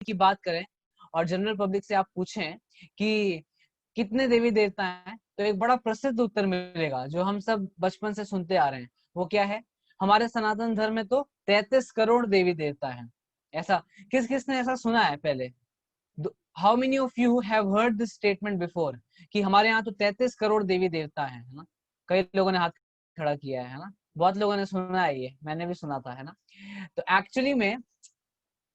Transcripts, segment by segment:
की बात करें और जनरल पब्लिक से आप पूछें कि कितने देवी देवता हैं, तो एक बड़ा प्रसिद्ध उत्तर मिलेगा जो हम सब बचपन से सुनते आ रहे हैं। वो क्या है? हमारे सनातन धर्म में तो 33 करोड़ देवी देवता हैं। ऐसा किस किसने ऐसा सुना है पहले? How many of you have heard this statement before कि हमारे यहाँ तो 33 करोड़ देवी देवता हैं, है ना? कई लोगों ने हाथ खड़ा किया है ना? बहुत लोगों ने सुना है, ये मैंने भी सुना था, है ना? तो एक्चुअली में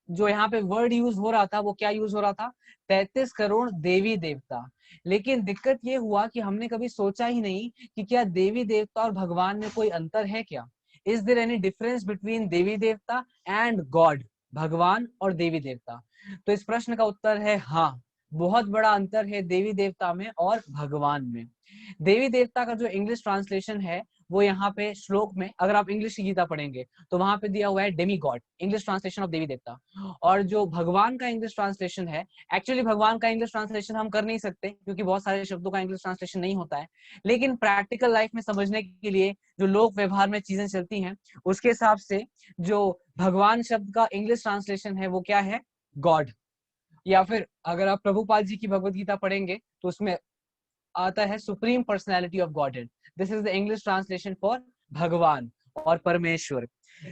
जो यहाँ पे वर्ड यूज हो रहा था वो क्या यूज हो रहा था? 33 करोड़ देवी देवता। लेकिन दिक्कत ये हुआ कि हमने कभी सोचा ही नहीं कि क्या देवी देवता और भगवान में कोई अंतर है क्या? Is there any difference between Devi Devta and God? भगवान और देवी देवता। तो इस प्रश्न का उत्तर है हाँ, बहुत बड़ा अंतर है देवी देवता में और भगवान में। देवी देवता का जो इंग्लिश ट्रांसलेशन है वो यहाँ पे श्लोक में, अगर आप इंग्लिश की गीता पढ़ेंगे तो वहां पे दिया हुआ है demigod, English translation of Devi Devta. और जो भगवान का इंग्लिश ट्रांसलेशन है, एक्चुअली भगवान का इंग्लिश ट्रांसलेशन हम कर नहीं सकते क्योंकि बहुत सारे शब्दों का इंग्लिश ट्रांसलेशन नहीं होता है, लेकिन प्रैक्टिकल लाइफ में समझने के लिए जो लोक व्यवहार में चीजें चलती हैं उसके हिसाब से जो भगवान शब्द का इंग्लिश ट्रांसलेशन है वो क्या है? गॉड। या फिर अगर आप प्रभुपाद जी की भगवत गीता पढ़ेंगे तो उसमें आता है supreme personality of godhead. This is the English translation for भगवान और परमेश्वर।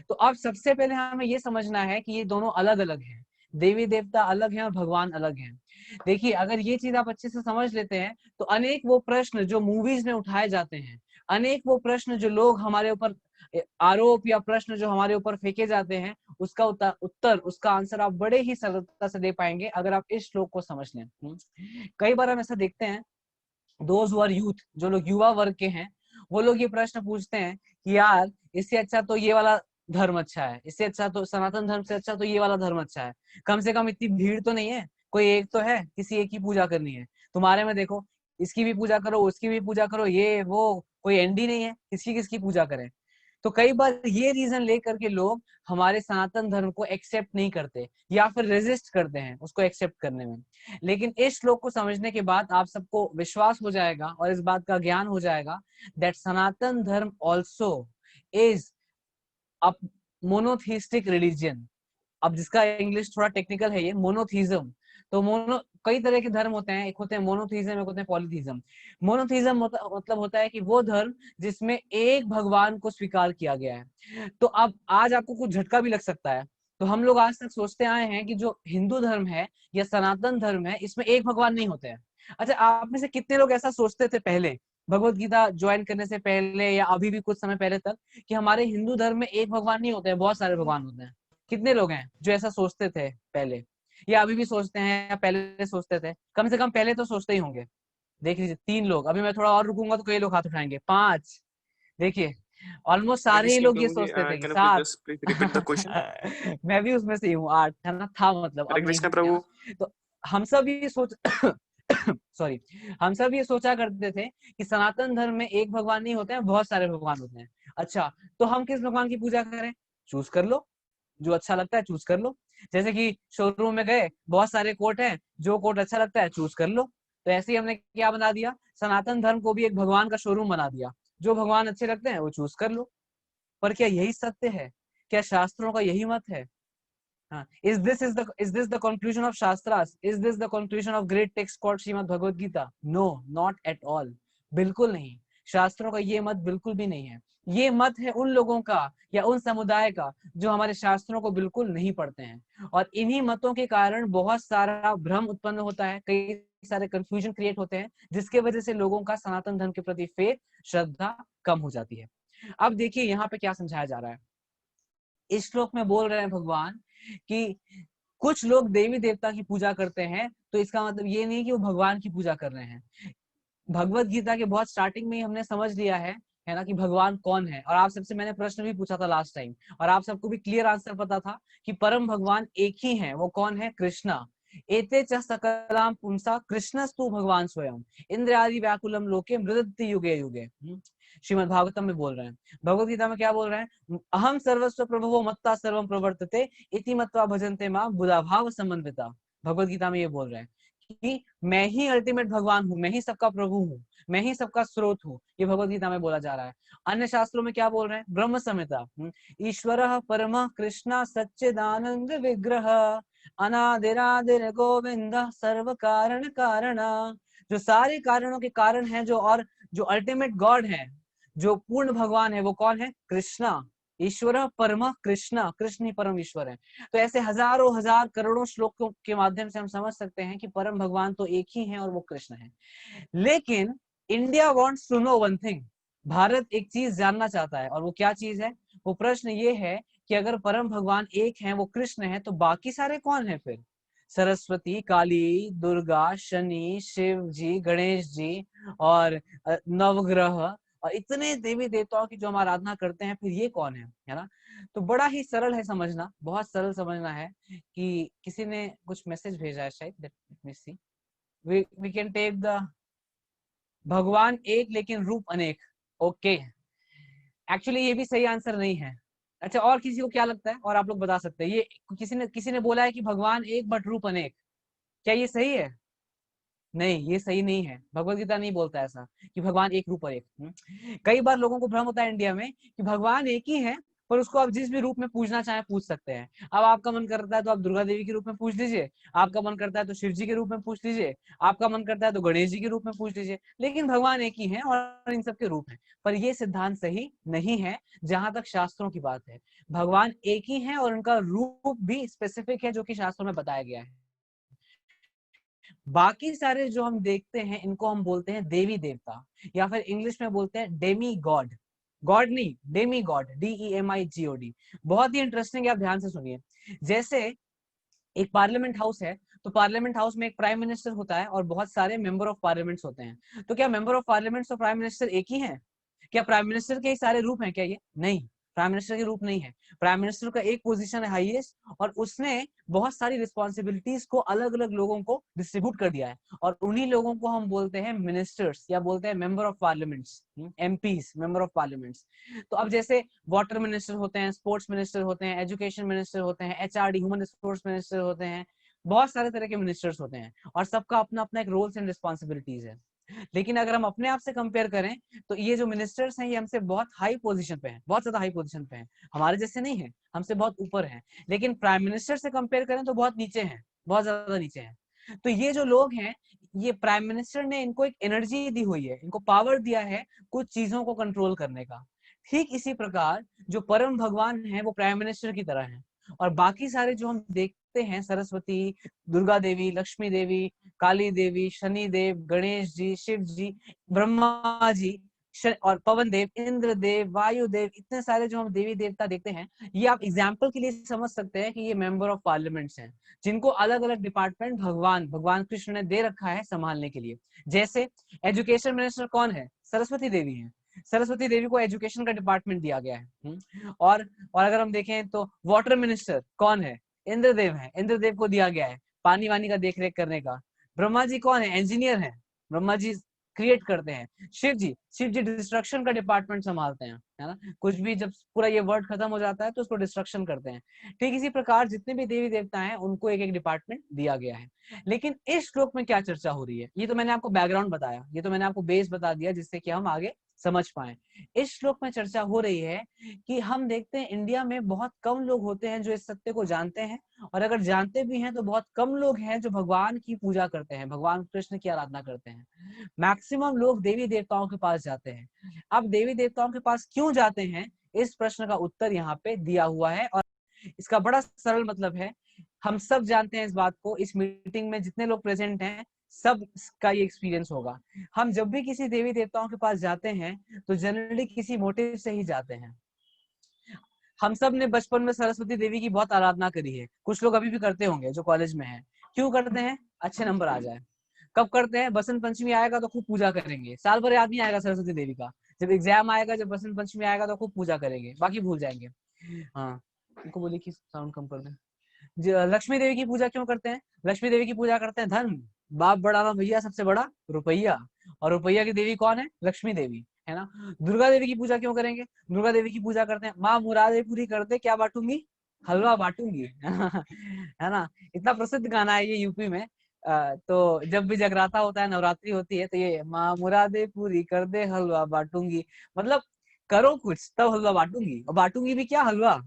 तो अब सबसे पहले हमें ये समझना है कि ये दोनों अलग अलग हैं, देवी देवता अलग हैं और भगवान अलग हैं। देखिए, अगर ये चीज आप अच्छे से समझ लेते हैं तो अनेक वो प्रश्न जो मूवीज में उठाए जाते हैं, अनेक वो प्रश्न जो लोग हमारे ऊपर, आरोप या प्रश्न जो हमारे ऊपर फेंके जाते हैं, उसका उत्तर, उसका आंसर आप बड़े ही सरलता से दे पाएंगे अगर आप इस श्लोक को समझ लें। कई बार हम ऐसा देखते हैं, दोज हु आर यूथ, जो लोग युवा वर्ग के हैं, वो लोग ये प्रश्न पूछते हैं कि यार इससे अच्छा तो ये वाला धर्म अच्छा है, इससे अच्छा तो सनातन धर्म से अच्छा तो ये वाला धर्म अच्छा है, कम से कम इतनी भीड़ तो नहीं है, कोई एक तो है, किसी एक की पूजा करनी है। तुम्हारे में देखो, इसकी भी पूजा करो, उसकी भी पूजा करो, ये वो कोई एंड ही नहीं है, किसकी किसकी पूजा करें। तो कई बार ये रीजन लेकर के लोग हमारे सनातन धर्म को एक्सेप्ट नहीं करते या फिर रेजिस्ट करते हैं उसको एक्सेप्ट करने में। लेकिन इस श्लोक को समझने के बाद आप सबको विश्वास हो जाएगा और इस बात का ज्ञान हो जाएगा दैट सनातन धर्म also is a monotheistic religion. अब जिसका इंग्लिश थोड़ा टेक्निकल है, ये मोनोथीज्म। तो कई तरह के धर्म होते हैं, एक होते हैं मोनोथीज्म, एक होते हैं पॉलीथीज्म। मोनोथीज्म मतलब होता है कि वो धर्म जिसमें एक भगवान को स्वीकार किया गया है। तो अब आज आपको कुछ झटका भी लग सकता है। तो हम लोग आज तक सोचते आए हैं कि जो हिंदू धर्म है या सनातन धर्म है इसमें एक भगवान नहीं होते हैं। अच्छा, आप में से कितने लोग ऐसा सोचते थे पहले, भगवत गीता ज्वाइन करने से पहले या अभी भी कुछ समय पहले तक, कि हमारे हिंदू धर्म में एक भगवान नहीं होते हैं, बहुत सारे भगवान होते हैं? कितने लोग हैं जो ऐसा सोचते थे पहले, या अभी भी सोचते हैं, या पहले सोचते थे? कम से कम पहले तो सोचते ही होंगे। देख लीजिए, 3 लोग। अभी मैं थोड़ा और रुकूंगा तो कई लोग हाथ उठाएंगे। 5। देखिए, ऑलमोस्ट हरे सारे ही कृष्ण लोग ये प्रभु जी, सोचते थे कि can you 7। Please please repeat the question? मैं भी उसमें से ही हूँ, 8 है ना, था मतलब, हरे अब नहीं कृष्ण है प्रभु। ना। तो हम सब ये सोच सॉरी, हम सब ये सोचा करते थे कि सनातन धर्म में एक भगवान नहीं होते हैं, बहुत सारे भगवान होते हैं। अच्छा, तो हम किस भगवान की पूजा करें? चूज कर लो, जो अच्छा लगता है चूज कर लो। जैसे कि शोरूम में गए, बहुत सारे कोट हैं, जो कोट अच्छा लगता है चूज कर लो। तो ऐसे ही हमने क्या बना दिया, सनातन धर्म को भी एक भगवान का शोरूम बना दिया, जो भगवान अच्छे लगते हैं वो चूज कर लो। पर क्या यही सत्य है? क्या शास्त्रों का यही मत है? हाँ, is this the conclusion of Shastras? Is this the conclusion of great text called Shrimad Bhagavad Gita? No, not at all. बिल्कुल नहीं। शास्त्रों का ये मत बिल्कुल भी नहीं है। ये मत है उन लोगों का या उन समुदाय का जो हमारे शास्त्रों को बिल्कुल नहीं पढ़ते हैं, और इन्हीं मतों के कारण बहुत सारा भ्रम उत्पन्न होता है, कई सारे कंफ्यूजन क्रिएट होते हैं, जिसके वजह से लोगों का सनातन धर्म के प्रति फेथ, श्रद्धा कम हो जाती है। अब देखिए यहाँ पे क्या समझाया जा रहा है। इस श्लोक में बोल रहे हैं भगवान कि कुछ लोग देवी देवता की पूजा करते हैं, तो इसका मतलब ये नहीं कि वो भगवान की पूजा कर रहे हैं। भगवत गीता के बहुत स्टार्टिंग में ही हमने समझ लिया है ना, कि भगवान कौन है। और आप सबसे मैंने प्रश्न भी पूछा था लास्ट टाइम, और आप सबको भी क्लियर आंसर पता था कि परम भगवान एक ही है। वो कौन है? कृष्णा। एते च सकलाम पुंसा कृष्णस्तु भगवान स्वयं इंद्रियादि व्याकुलम लोके मृदति युगे युगे। श्रीमद् भागवतम में बोल रहे हैं। भगवत गीता में क्या बोल रहे हैं? अहम सर्वस्व प्रभवो मत्ता सर्वम प्रवर्तते इति मत्वा भजन्ते मां बुधा भाव समन्विता। भगवत गीता में ये बोल रहे हैं कि मैं ही अल्टीमेट भगवान हूँ, मैं ही सबका प्रभु हूँ, मैं ही सबका स्रोत हूँ। ये भगवत गीता में बोला जा रहा है। अन्य शास्त्रों में क्या बोल रहे हैं? ब्रह्म संहिता, ईश्वर परम कृष्ण सच्चिदानंद विग्रह अनादिरादिर गोविंद सर्व कारण कारणा, जो सारे कारणों के कारण है, जो और जो अल्टीमेट गॉड है, जो पूर्ण भगवान है, वो कौन है? कृष्णा। ईश्वर परम कृष्णा, कृष्ण ही परम ईश्वर है। तो ऐसे हजारों हजार करोड़ों श्लोकों के माध्यम से हम समझ सकते हैं कि परम भगवान तो एक ही है और वो कृष्ण है। लेकिन India wants to know one thing, Bharat एक चीज जानना चाहता है, और वो क्या चीज है? वो प्रश्न ये है कि अगर परम भगवान एक है, वो कृष्ण है, तो बाकी सारे कौन है फिर? सरस्वती, काली, दुर्गा, शनि, शिव जी, गणेश जी और नवग्रह और इतने देवी देवताओं की जो हम आराधना करते हैं, फिर ये कौन है ना? तो बड़ा ही सरल है समझना, बहुत सरल समझना है कि किसी ने कुछ मैसेज भेजा है शायद, let me see, we can take the Bhagwan एक लेकिन रूप अनेक। ओके, एक्चुअली ये भी सही आंसर नहीं है। अच्छा, और किसी को क्या लगता है और आप लोग बता सकते हैं? ये किसी ने बोला है कि भगवान एक बट रूप अनेक, क्या ये सही है? नहीं, ये सही नहीं है। भगवत गीता नहीं बोलता ऐसा कि भगवान एक रूप और एक। कई बार लोगों को भ्रम होता है इंडिया में कि भगवान एक ही है, पर उसको आप जिस भी रूप में पूजना चाहे पूछ सकते हैं। अब आपका मन करता है तो आप दुर्गा देवी के रूप में पूछ लीजिए, आपका मन करता है तो शिव जी के रूप में पूछ लीजिए, आपका मन करता है तो गणेश जी के रूप में पूछ लीजिए, लेकिन भगवान एक ही है और इन सबके रूप है। पर ये सिद्धांत सही नहीं है जहां तक शास्त्रों की बात है। भगवान एक ही है और उनका रूप भी स्पेसिफिक है जो कि शास्त्रों में बताया गया है। बाकी सारे जो हम देखते हैं इनको हम बोलते हैं देवी देवता, या फिर इंग्लिश में बोलते हैं डेमी गॉड। गॉड नहीं, डेमी गॉड, DEMIGOD। बहुत ही इंटरेस्टिंग है, आप ध्यान से सुनिए। जैसे एक पार्लियामेंट हाउस है, तो पार्लियामेंट हाउस में एक प्राइम मिनिस्टर होता है और बहुत सारे मेंबर ऑफ पार्लियामेंट्स होते हैं। तो क्या मेंबर ऑफ पार्लियामेंट्स और प्राइम मिनिस्टर एक ही है? क्या प्राइम मिनिस्टर के ही सारे रूप हैं क्या? ये नहीं, प्राइम मिनिस्टर के रूप नहीं है। प्राइम मिनिस्टर का एक पोजीशन है हाईएस्ट, और उसने बहुत सारी रिस्पॉन्सिबिलिटीज को अलग अलग लोगों को डिस्ट्रीब्यूट कर दिया है, और उन्हीं लोगों को हम बोलते हैं मिनिस्टर्स, या बोलते हैं member of parliaments, MPs, member of parliaments. तो अब जैसे वाटर मिनिस्टर होते हैं, स्पोर्ट्स मिनिस्टर होते हैं, एजुकेशन मिनिस्टर होते हैं, HRD ह्यूमन रिसोर्स मिनिस्टर होते हैं, बहुत सारे तरह के मिनिस्टर्स होते हैं, और सबका अपना अपना एक रोल्स एंड रिस्पॉन्सिबिलिटीज है। लेकिन अगर हम अपने आप से कंपेयर करें, तो ये जो मिनिस्टर्स हैं ये हमसे बहुत हाई पोजीशन पे हैं, बहुत ज्यादा हाई पोजीशन पे हैं, हमारे जैसे नहीं है, हमसे बहुत ऊपर है। लेकिन प्राइम मिनिस्टर से कंपेयर करें तो बहुत नीचे हैं, बहुत ज्यादा नीचे हैं। तो ये जो लोग हैं, ये प्राइम मिनिस्टर ने इनको एक एनर्जी दी हुई है, इनको पावर दिया है कुछ चीजों को कंट्रोल करने का। ठीक इसी प्रकार जो परम भगवान है वो प्राइम मिनिस्टर की तरह है, और बाकी सारे जो हम देखते हैं, सरस्वती, दुर्गा देवी, लक्ष्मी देवी, काली देवी, शनि देव, गणेश जी, शिव जी, ब्रह्मा जी, और पवन देव, इंद्र देव, वायु देव, इतने सारे जो हम देवी देवता देखते हैं, ये आप एग्जाम्पल के लिए समझ सकते हैं कि ये मेंबर ऑफ पार्लियामेंट्स हैं, जिनको अलग अलग डिपार्टमेंट भगवान कृष्ण ने दे रखा है संभालने के लिए। जैसे एजुकेशन मिनिस्टर कौन है? सरस्वती देवी है। सरस्वती देवी को एजुकेशन का डिपार्टमेंट दिया गया है। और अगर हम देखें तो वाटर मिनिस्टर कौन है? इंद्रदेव है, इंद्रदेव को दिया गया है पानी वानी का देख रेख करने का। ब्रह्मा जी कौन है? इंजीनियर है, ब्रह्मा जी क्रिएट करते हैं। शिव जी डिस्ट्रक्शन का डिपार्टमेंट संभालते हैं, है ना? कुछ भी जब पूरा ये वर्ड खत्म हो जाता है तो उसको डिस्ट्रक्शन करते हैं। ठीक इसी प्रकार जितने भी देवी देवता हैं उनको एक एक डिपार्टमेंट दिया गया है। लेकिन इस श्लोक में क्या चर्चा हो रही है? ये तो मैंने आपको बैकग्राउंड बताया, ये तो मैंने आपको बेस बता दिया जिससे कि हम आगे समझ पाए। इस श्लोक में चर्चा हो रही है कि हम देखते हैं इंडिया में बहुत कम लोग होते हैं जो इस सत्य को जानते हैं, और अगर जानते भी हैं तो बहुत कम लोग हैं जो भगवान की पूजा करते हैं, भगवान कृष्ण की आराधना करते हैं। मैक्सिमम लोग देवी देवताओं के पास जाते हैं। अब देवी देवताओं के पास क्यों जाते हैं, इस प्रश्न का उत्तर यहाँ पे दिया हुआ है, और इसका बड़ा सरल मतलब है। हम सब जानते हैं इस बात को, इस मीटिंग में जितने लोग प्रेजेंट हैं सब का ये एक्सपीरियंस होगा। हम जब भी किसी देवी देवताओं के पास जाते हैं तो जनरली किसी मोटिव से ही जाते हैं। हम सब ने बचपन में सरस्वती देवी की बहुत आराधना करी है, कुछ लोग अभी भी करते होंगे जो कॉलेज में है। क्यों करते हैं? अच्छे नंबर आ जाए। कब करते हैं? बसंत पंचमी आएगा तो खूब पूजा करेंगे, साल भर याद नहीं आएगा सरस्वती देवी का, जब एग्जाम आएगा, जब बसंत पंचमी आएगा तो खूब पूजा करेंगे, बाकी भूल जाएंगे। हाँ, उनको बोलिए कि साउंड कम कर दें। लक्ष्मी देवी की पूजा क्यों करते हैं? लक्ष्मी देवी की पूजा करते हैं धन, बाप बड़ा ना भैया, सबसे बड़ा रुपया, और रुपया की देवी कौन है? लक्ष्मी देवी, है ना? दुर्गा देवी की पूजा क्यों करेंगे? दुर्गा देवी की पूजा करते हैं माँ मुरादे पूरी कर दे, क्या बांटूंगी? हलवा बांटूंगी। है ना? इतना प्रसिद्ध गाना है ये यूपी में। तो जब भी जगराता होता है, नवरात्रि होती है, तो ये माँ मुरादे पूरी कर दे, हलवा बांटूंगी, मतलब करो कुछ तब हलवा बांटूंगी, और बांटूंगी भी क्या? हलवा।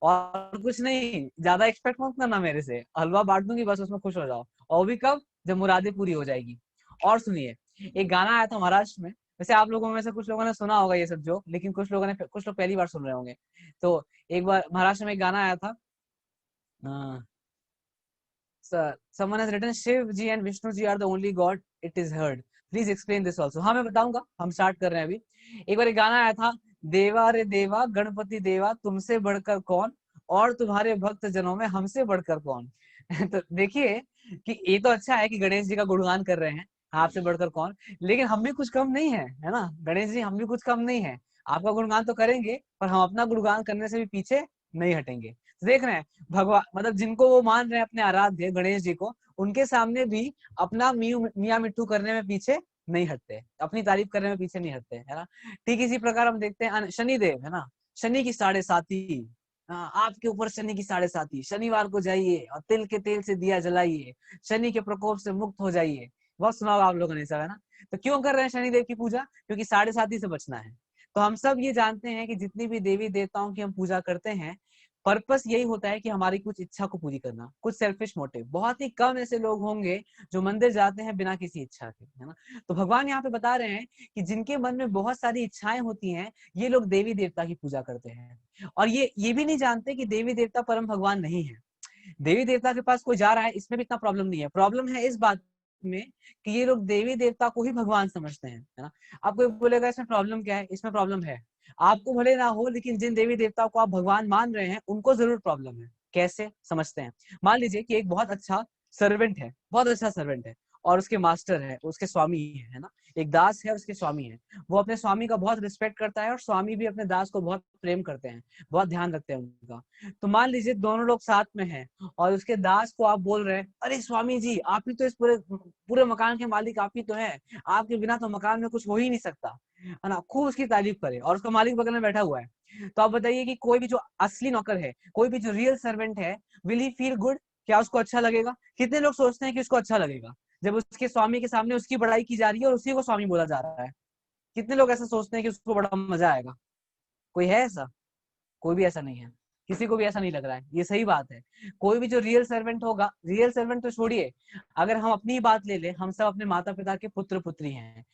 और कुछ नहीं, ज्यादा एक्सपेक्ट मत करना मेरे से, हलवा बांट दूंगी बस, उसमें खुश हो जाओ। और भी कब, जब मुरादें पूरी हो जाएगी। और सुनिए, एक गाना आया था महाराष्ट्र में, वैसे आप लोगों में से कुछ लोगों ने सुना होगा ये सब जोक, लेकिन कुछ लोग पहली बार सुन रहे होंगे। तो एक बार महाराष्ट्र में एक गाना आया था, someone has written Shiv ji and Vishnu ji are the only god it is heard, please explain this also। हाँ मैं बताऊंगा, हम स्टार्ट कर रहे हैं अभी। एक बार एक गाना आया था, देवा रे देवा गणपति देवा तुमसे बढ़कर कौन, और तुम्हारे भक्त जनों में हमसे बढ़कर कौन। तो देखिए कि ये तो अच्छा है कि गणेश जी का गुणगान कर रहे हैं, आपसे बढ़कर कौन, लेकिन हम भी कुछ कम नहीं है ना गणेश जी, हम भी कुछ कम नहीं है। आपका गुणगान तो करेंगे, पर हम अपना गुणगान करने से भी पीछे नहीं हटेंगे। देख रहे हैं, भगवान मतलब जिनको वो मान रहे हैं अपने आराध्य गणेश जी को, उनके सामने भी अपना मियाँ मिट्टू करने में पीछे नहीं हटते, अपनी तारीफ करने में पीछे नहीं हटते, है ना। ठीक इसी प्रकार हम देखते हैं शनिदेव, है ना, शनि की साढ़े साती, आपके ऊपर शनि की साढ़े साती, शनिवार को जाइए और तिल के तेल से दिया जलाइए, शनि के प्रकोप से मुक्त हो जाइए। बहुत सुना होगा आप लोगों ने सब, है ना। तो क्यों कर रहे हैं शनिदेव की पूजा, क्योंकि साढ़े साती से बचना है। तो हम सब ये जानते हैं कि जितनी भी देवी देवताओं की हम पूजा करते हैं, पर्पस यही होता है कि हमारी कुछ इच्छा को पूरी करना, कुछ सेल्फिश मोटिव। बहुत ही कम ऐसे लोग होंगे जो मंदिर जाते हैं बिना किसी इच्छा के, है ना। तो भगवान यहाँ पे बता रहे हैं कि जिनके मन में बहुत सारी इच्छाएं होती हैं, ये लोग देवी देवता की पूजा करते हैं, और ये भी नहीं जानते कि देवी देवता परम भगवान नहीं है। देवी देवता के पास कोई जा रहा है, इसमें भी इतना प्रॉब्लम नहीं है, प्रॉब्लम है इस बात में कि ये लोग देवी देवता को ही भगवान समझते हैं, है ना। आपको बोलेगा इसमें प्रॉब्लम क्या है, इसमें प्रॉब्लम है, आपको भले ना हो, लेकिन जिन देवी देवताओं को आप भगवान मान रहे हैं उनको जरूर प्रॉब्लम है। कैसे समझते हैं, मान लीजिए कि एक बहुत अच्छा सर्वेंट है, बहुत अच्छा सर्वेंट है, और उसके मास्टर है, उसके स्वामी है ना। एक दास है, उसके स्वामी है, वो अपने स्वामी का बहुत रिस्पेक्ट करता है, और स्वामी भी अपने दास को बहुत प्रेम करते हैं, बहुत ध्यान रखते हैं उनका। तो मान लीजिए दोनों लोग साथ में हैं, और उसके दास को आप बोल रहे हैं, अरे स्वामी जी आप ही तो इस पूरे पूरे मकान के मालिक आप ही तो हैं, आपके बिना तो मकान में कुछ हो ही नहीं सकता, है ना, खूब उसकी तारीफ करे, और उसका मालिक बगल में बैठा हुआ है। तो आप बताइए कि कोई भी जो असली नौकर है, कोई भी जो रियल सर्वेंट है, विल ही फील गुड, क्या उसको अच्छा लगेगा? कितने लोग सोचते हैं कि उसको अच्छा लगेगा जब उसके स्वामी के सामने उसकी बड़ाई की जा रही है और उसी को स्वामी बोला जा रहा है? कितने लोग ऐसा सोचते हैं कि उसको बड़ा मजा आएगा? कोई है ऐसा? कोई भी ऐसा नहीं है, किसी को भी ऐसा नहीं लग रहा है, ये सही बात है। कोई भी जो रियल सर्वेंट होगा, रियल सर्वेंट तो छोड़िए, अगर हम अपनी बात ले ले, हम सब अपने माता पिता के पुत्र पुत्री हैं।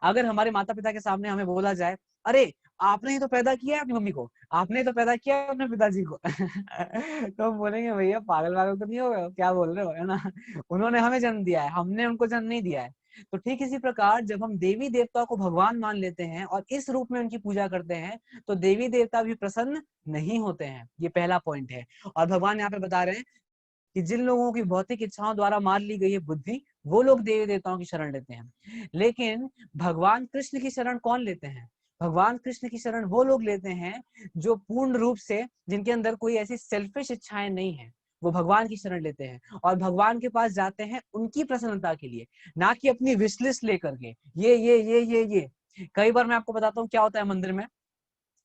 अगर हमारे माता पिता के सामने हमें बोला जाए, अरे आपने ही तो पैदा किया है अपनी मम्मी को, आपने ही तो पैदा किया है अपने पिताजी को तो हम बोलेंगे भैया पागल वागल तो नहीं हो गए, क्या बोल रहे हो, है ना। उन्होंने हमें जन्म दिया है, हमने उनको जन्म नहीं दिया है। तो ठीक इसी प्रकार जब हम देवी देवताओं को भगवान मान लेते हैं और इस रूप में उनकी पूजा करते हैं, तो देवी देवता भी प्रसन्न नहीं होते हैं। ये पहला पॉइंट है। और भगवान यहाँ पे बता रहे हैं कि जिन लोगों की भौतिक इच्छाओं द्वारा मार ली गई है बुद्धि, वो लोग देवी देवताओं की शरण लेते हैं। लेकिन भगवान कृष्ण की शरण कौन लेते हैं? भगवान कृष्ण की शरण वो लोग लेते हैं जो पूर्ण रूप से, जिनके अंदर कोई ऐसी सेल्फिश इच्छाएं नहीं है, वो भगवान की शरण लेते हैं और भगवान के पास जाते हैं उनकी प्रसन्नता के लिए, ना कि अपनी विश लिस्ट लेकर के। ये कई बार मैं आपको बताता हूँ क्या होता है मंदिर में।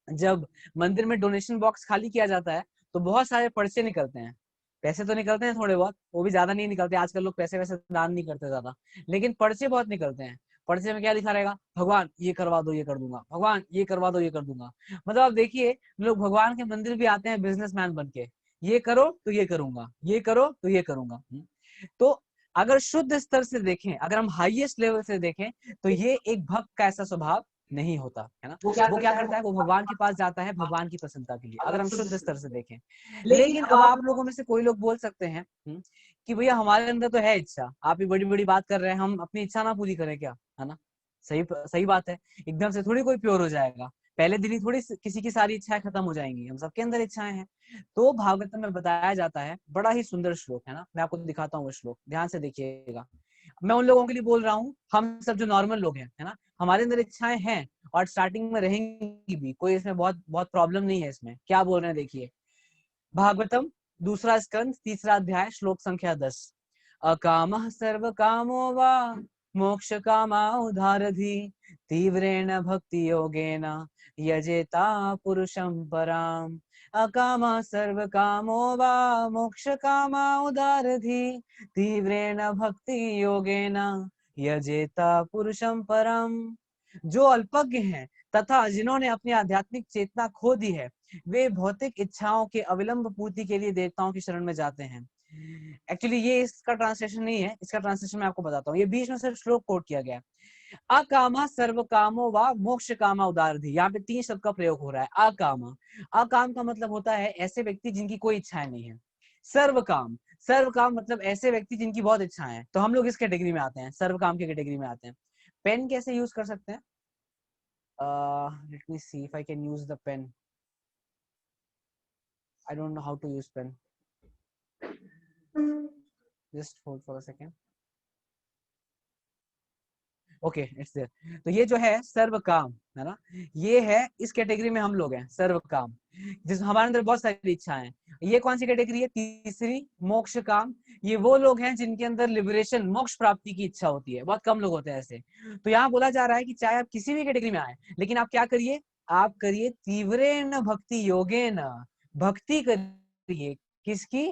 जब मंदिर में डोनेशन बॉक्स खाली किया जाता है, तो बहुत सारे पर्चे निकलते हैं। पैसे तो निकलते हैं थोड़े बहुत, वो भी ज्यादा नहीं निकलते, आजकल लोग पैसे वैसे दान नहीं करते ज्यादा, लेकिन पर्चे बहुत निकलते हैं। पर्चे में क्या लिखा रहेगा? भगवान ये करवा दो ये कर दूंगा, भगवान ये करवा दो ये कर दूंगा। मतलब आप देखिए, लोग भगवान के मंदिर भी आते हैं बिजनेसमैन बन के, ये करो तो ये करूंगा, ये करो तो ये करूंगा। तो अगर शुद्ध स्तर से देखें, अगर हम हाईएस्ट लेवल से देखें, तो ये एक भक्त का ऐसा स्वभाव नहीं होता, है ना। वो क्या करता है? वो भगवान के पास जाता है भगवान की प्रसन्नता के लिए, अगर हम शुद्ध स्तर से देखें। लेकिन अब आप लोगों में से कोई लोग बोल सकते हैं कि भैया हमारे अंदर तो है इच्छा, आप भी बड़ी बड़ी बात कर रहे हैं, हम अपनी इच्छा ना पूरी करें क्या, है ना। सही सही बात है, एकदम से थोड़ी कोई प्योर हो जाएगा, पहले दिन ही थोड़ी किसी की सारी इच्छाएं खत्म हो जाएंगी, हम सबके अंदर इच्छाएं हैं। तो भागवतम में बताया जाता है, बड़ा ही सुंदर श्लोक है ना, मैं आपको दिखाता हूँ वो श्लोक, ध्यान से देखिएगा। मैं उन लोगों के लिए बोल रहा हूँ, हम सब जो नॉर्मल लोग हैं, है ना, हमारे अंदर इच्छाएं हैं और स्टार्टिंग में रहेंगी भी, कोई इसमें बहुत बहुत प्रॉब्लम नहीं है इसमें। क्या बोल रहे हैं देखिए, भागवतम दूसरा स्कंद तीसरा अध्याय श्लोक संख्या 10। अकामः सर्व कामो वा मोक्ष कामा उधारधि तीव्रेण भक्ति योगेन यजेता पुरुषं पराम। अकामः सर्व कामो वा मोक्ष कामा उधारधि तीव्रेण भक्ति योगेन यजेता पुरुषं परम। जो अल्पज्ञ हैं तथा जिन्होंने अपनी आध्यात्मिक चेतना खो दी है, वे भौतिक इच्छाओं के अविलंब पूर्ति के लिए देवताओं की शरण में जाते हैं। एक्चुअली ये इसका ट्रांसलेशन नहीं है, इसका ट्रांसलेशन मैं आपको बताता हूँ। ये बीच में सिर्फ श्लोक कोट किया गया है। अकामा सर्व कामो व मोक्ष कामा उदारधि, यहाँ पे 3 शब्द का प्रयोग हो रहा है। अकामा, अकाम का मतलब होता है ऐसे व्यक्ति जिनकी कोई इच्छाएं नहीं है। सर्व काम, सर्व काम मतलब ऐसे व्यक्ति जिनकी बहुत इच्छाएं हैं। तो हम लोग इस कैटेगरी में आते हैं, सर्व काम की कैटेगरी में आते हैं। पेन कैसे यूज कर सकते हैं? Let me see if I can use the pen. I don't know how to use pen. Just hold for a second. Okay, it's there. तो ये जो है सर्व काम है ना, ये है इस कैटेगरी में हम लोग हैं, सर्व काम, जिस हमारे अंदर बहुत सारी इच्छाएं हैं। ये कौन सी कैटेगरी है? तीसरी, मोक्ष काम। ये वो लोग हैं जिनके अंदर लिबरेशन, मोक्ष प्राप्ति की इच्छा होती है। बहुत कम लोग होते हैं ऐसे। तो यहाँ बोला जा रहा है कि चाहे आप किसी भी कैटेगरी में आए, लेकिन आप क्या करिए? आप करिए तीव्रेण भक्ति योगेन, भक्ति करिए। किसकी?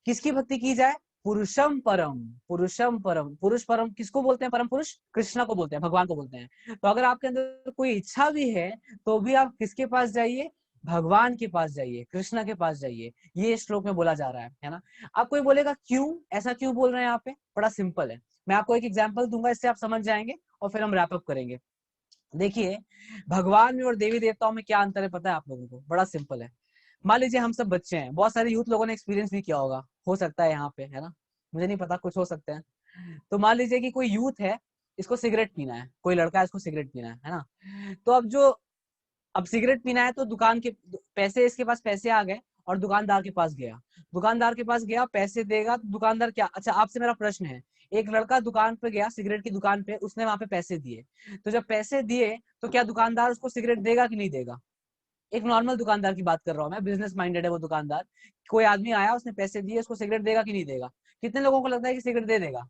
किसकी भक्ति की जाए? पुरुषम परम, पुरुषम परम। पुरुष परम किसको बोलते हैं? परम पुरुष कृष्णा को बोलते हैं, भगवान को बोलते हैं। तो अगर आपके अंदर कोई इच्छा भी है तो भी आप किसके पास जाइए? भगवान के पास जाइए, कृष्णा के पास जाइए। ये श्लोक में बोला जा रहा है ना। आप कोई बोलेगा क्यों, ऐसा क्यों बोल रहे हैं यहाँ पे? बड़ा सिंपल है, मैं आपको एक एग्जाम्पल दूंगा, इससे आप समझ जाएंगे और फिर हम रैप अप करेंगे। देखिए, भगवान में और देवी देवताओं में क्या अंतर है पता है आप लोगों को? बड़ा सिंपल है। मान लीजिए हम सब बच्चे हैं, बहुत सारे यूथ लोगों ने एक्सपीरियंस भी किया होगा, हो सकता है यहाँ पे, है ना, मुझे नहीं पता, कुछ हो सकते हैं। तो मान लीजिए कि कोई यूथ है, इसको सिगरेट पीना है, कोई लड़का है इसको सिगरेट पीना है ना। तो अब सिगरेट पीना है तो दुकान के पैसे, इसके पास पैसे आ गए और दुकानदार के पास गया। दुकानदार के पास गया, पैसे देगा तो दुकानदार क्या, अच्छा आपसे मेरा प्रश्न है, एक लड़का दुकान पे गया, सिगरेट की दुकान पे, उसने वहां पे पैसे दिए, तो जब पैसे दिए तो क्या दुकानदार उसको सिगरेट देगा कि नहीं देगा? एक नॉर्मल दुकानदार की बात कर रहा हूँ मैं, बिजनेस माइंडेड है वो दुकानदार। कोई आदमी आया, उसने पैसे दिए, उसको सिगरेट देगा कि नहीं देगा? कितने लोगों को लगता है कि सिगरेट दे देगा?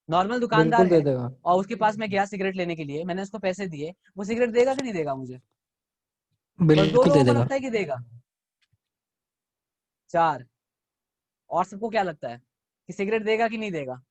नॉर्मल दुकानदार बिल्कुल दे है देगा। और उसके पास मैं गया सिगरेट लेने के लिए, मैंने उसको पैसे दिए, वो सिगरेट देगा कि नहीं देगा मुझे? बस दो बिल्कुल दे लोगों को देगा। लगता है कि देगा, 4 और सबको क्या लगता है कि सिगरेट देगा कि नहीं देगा?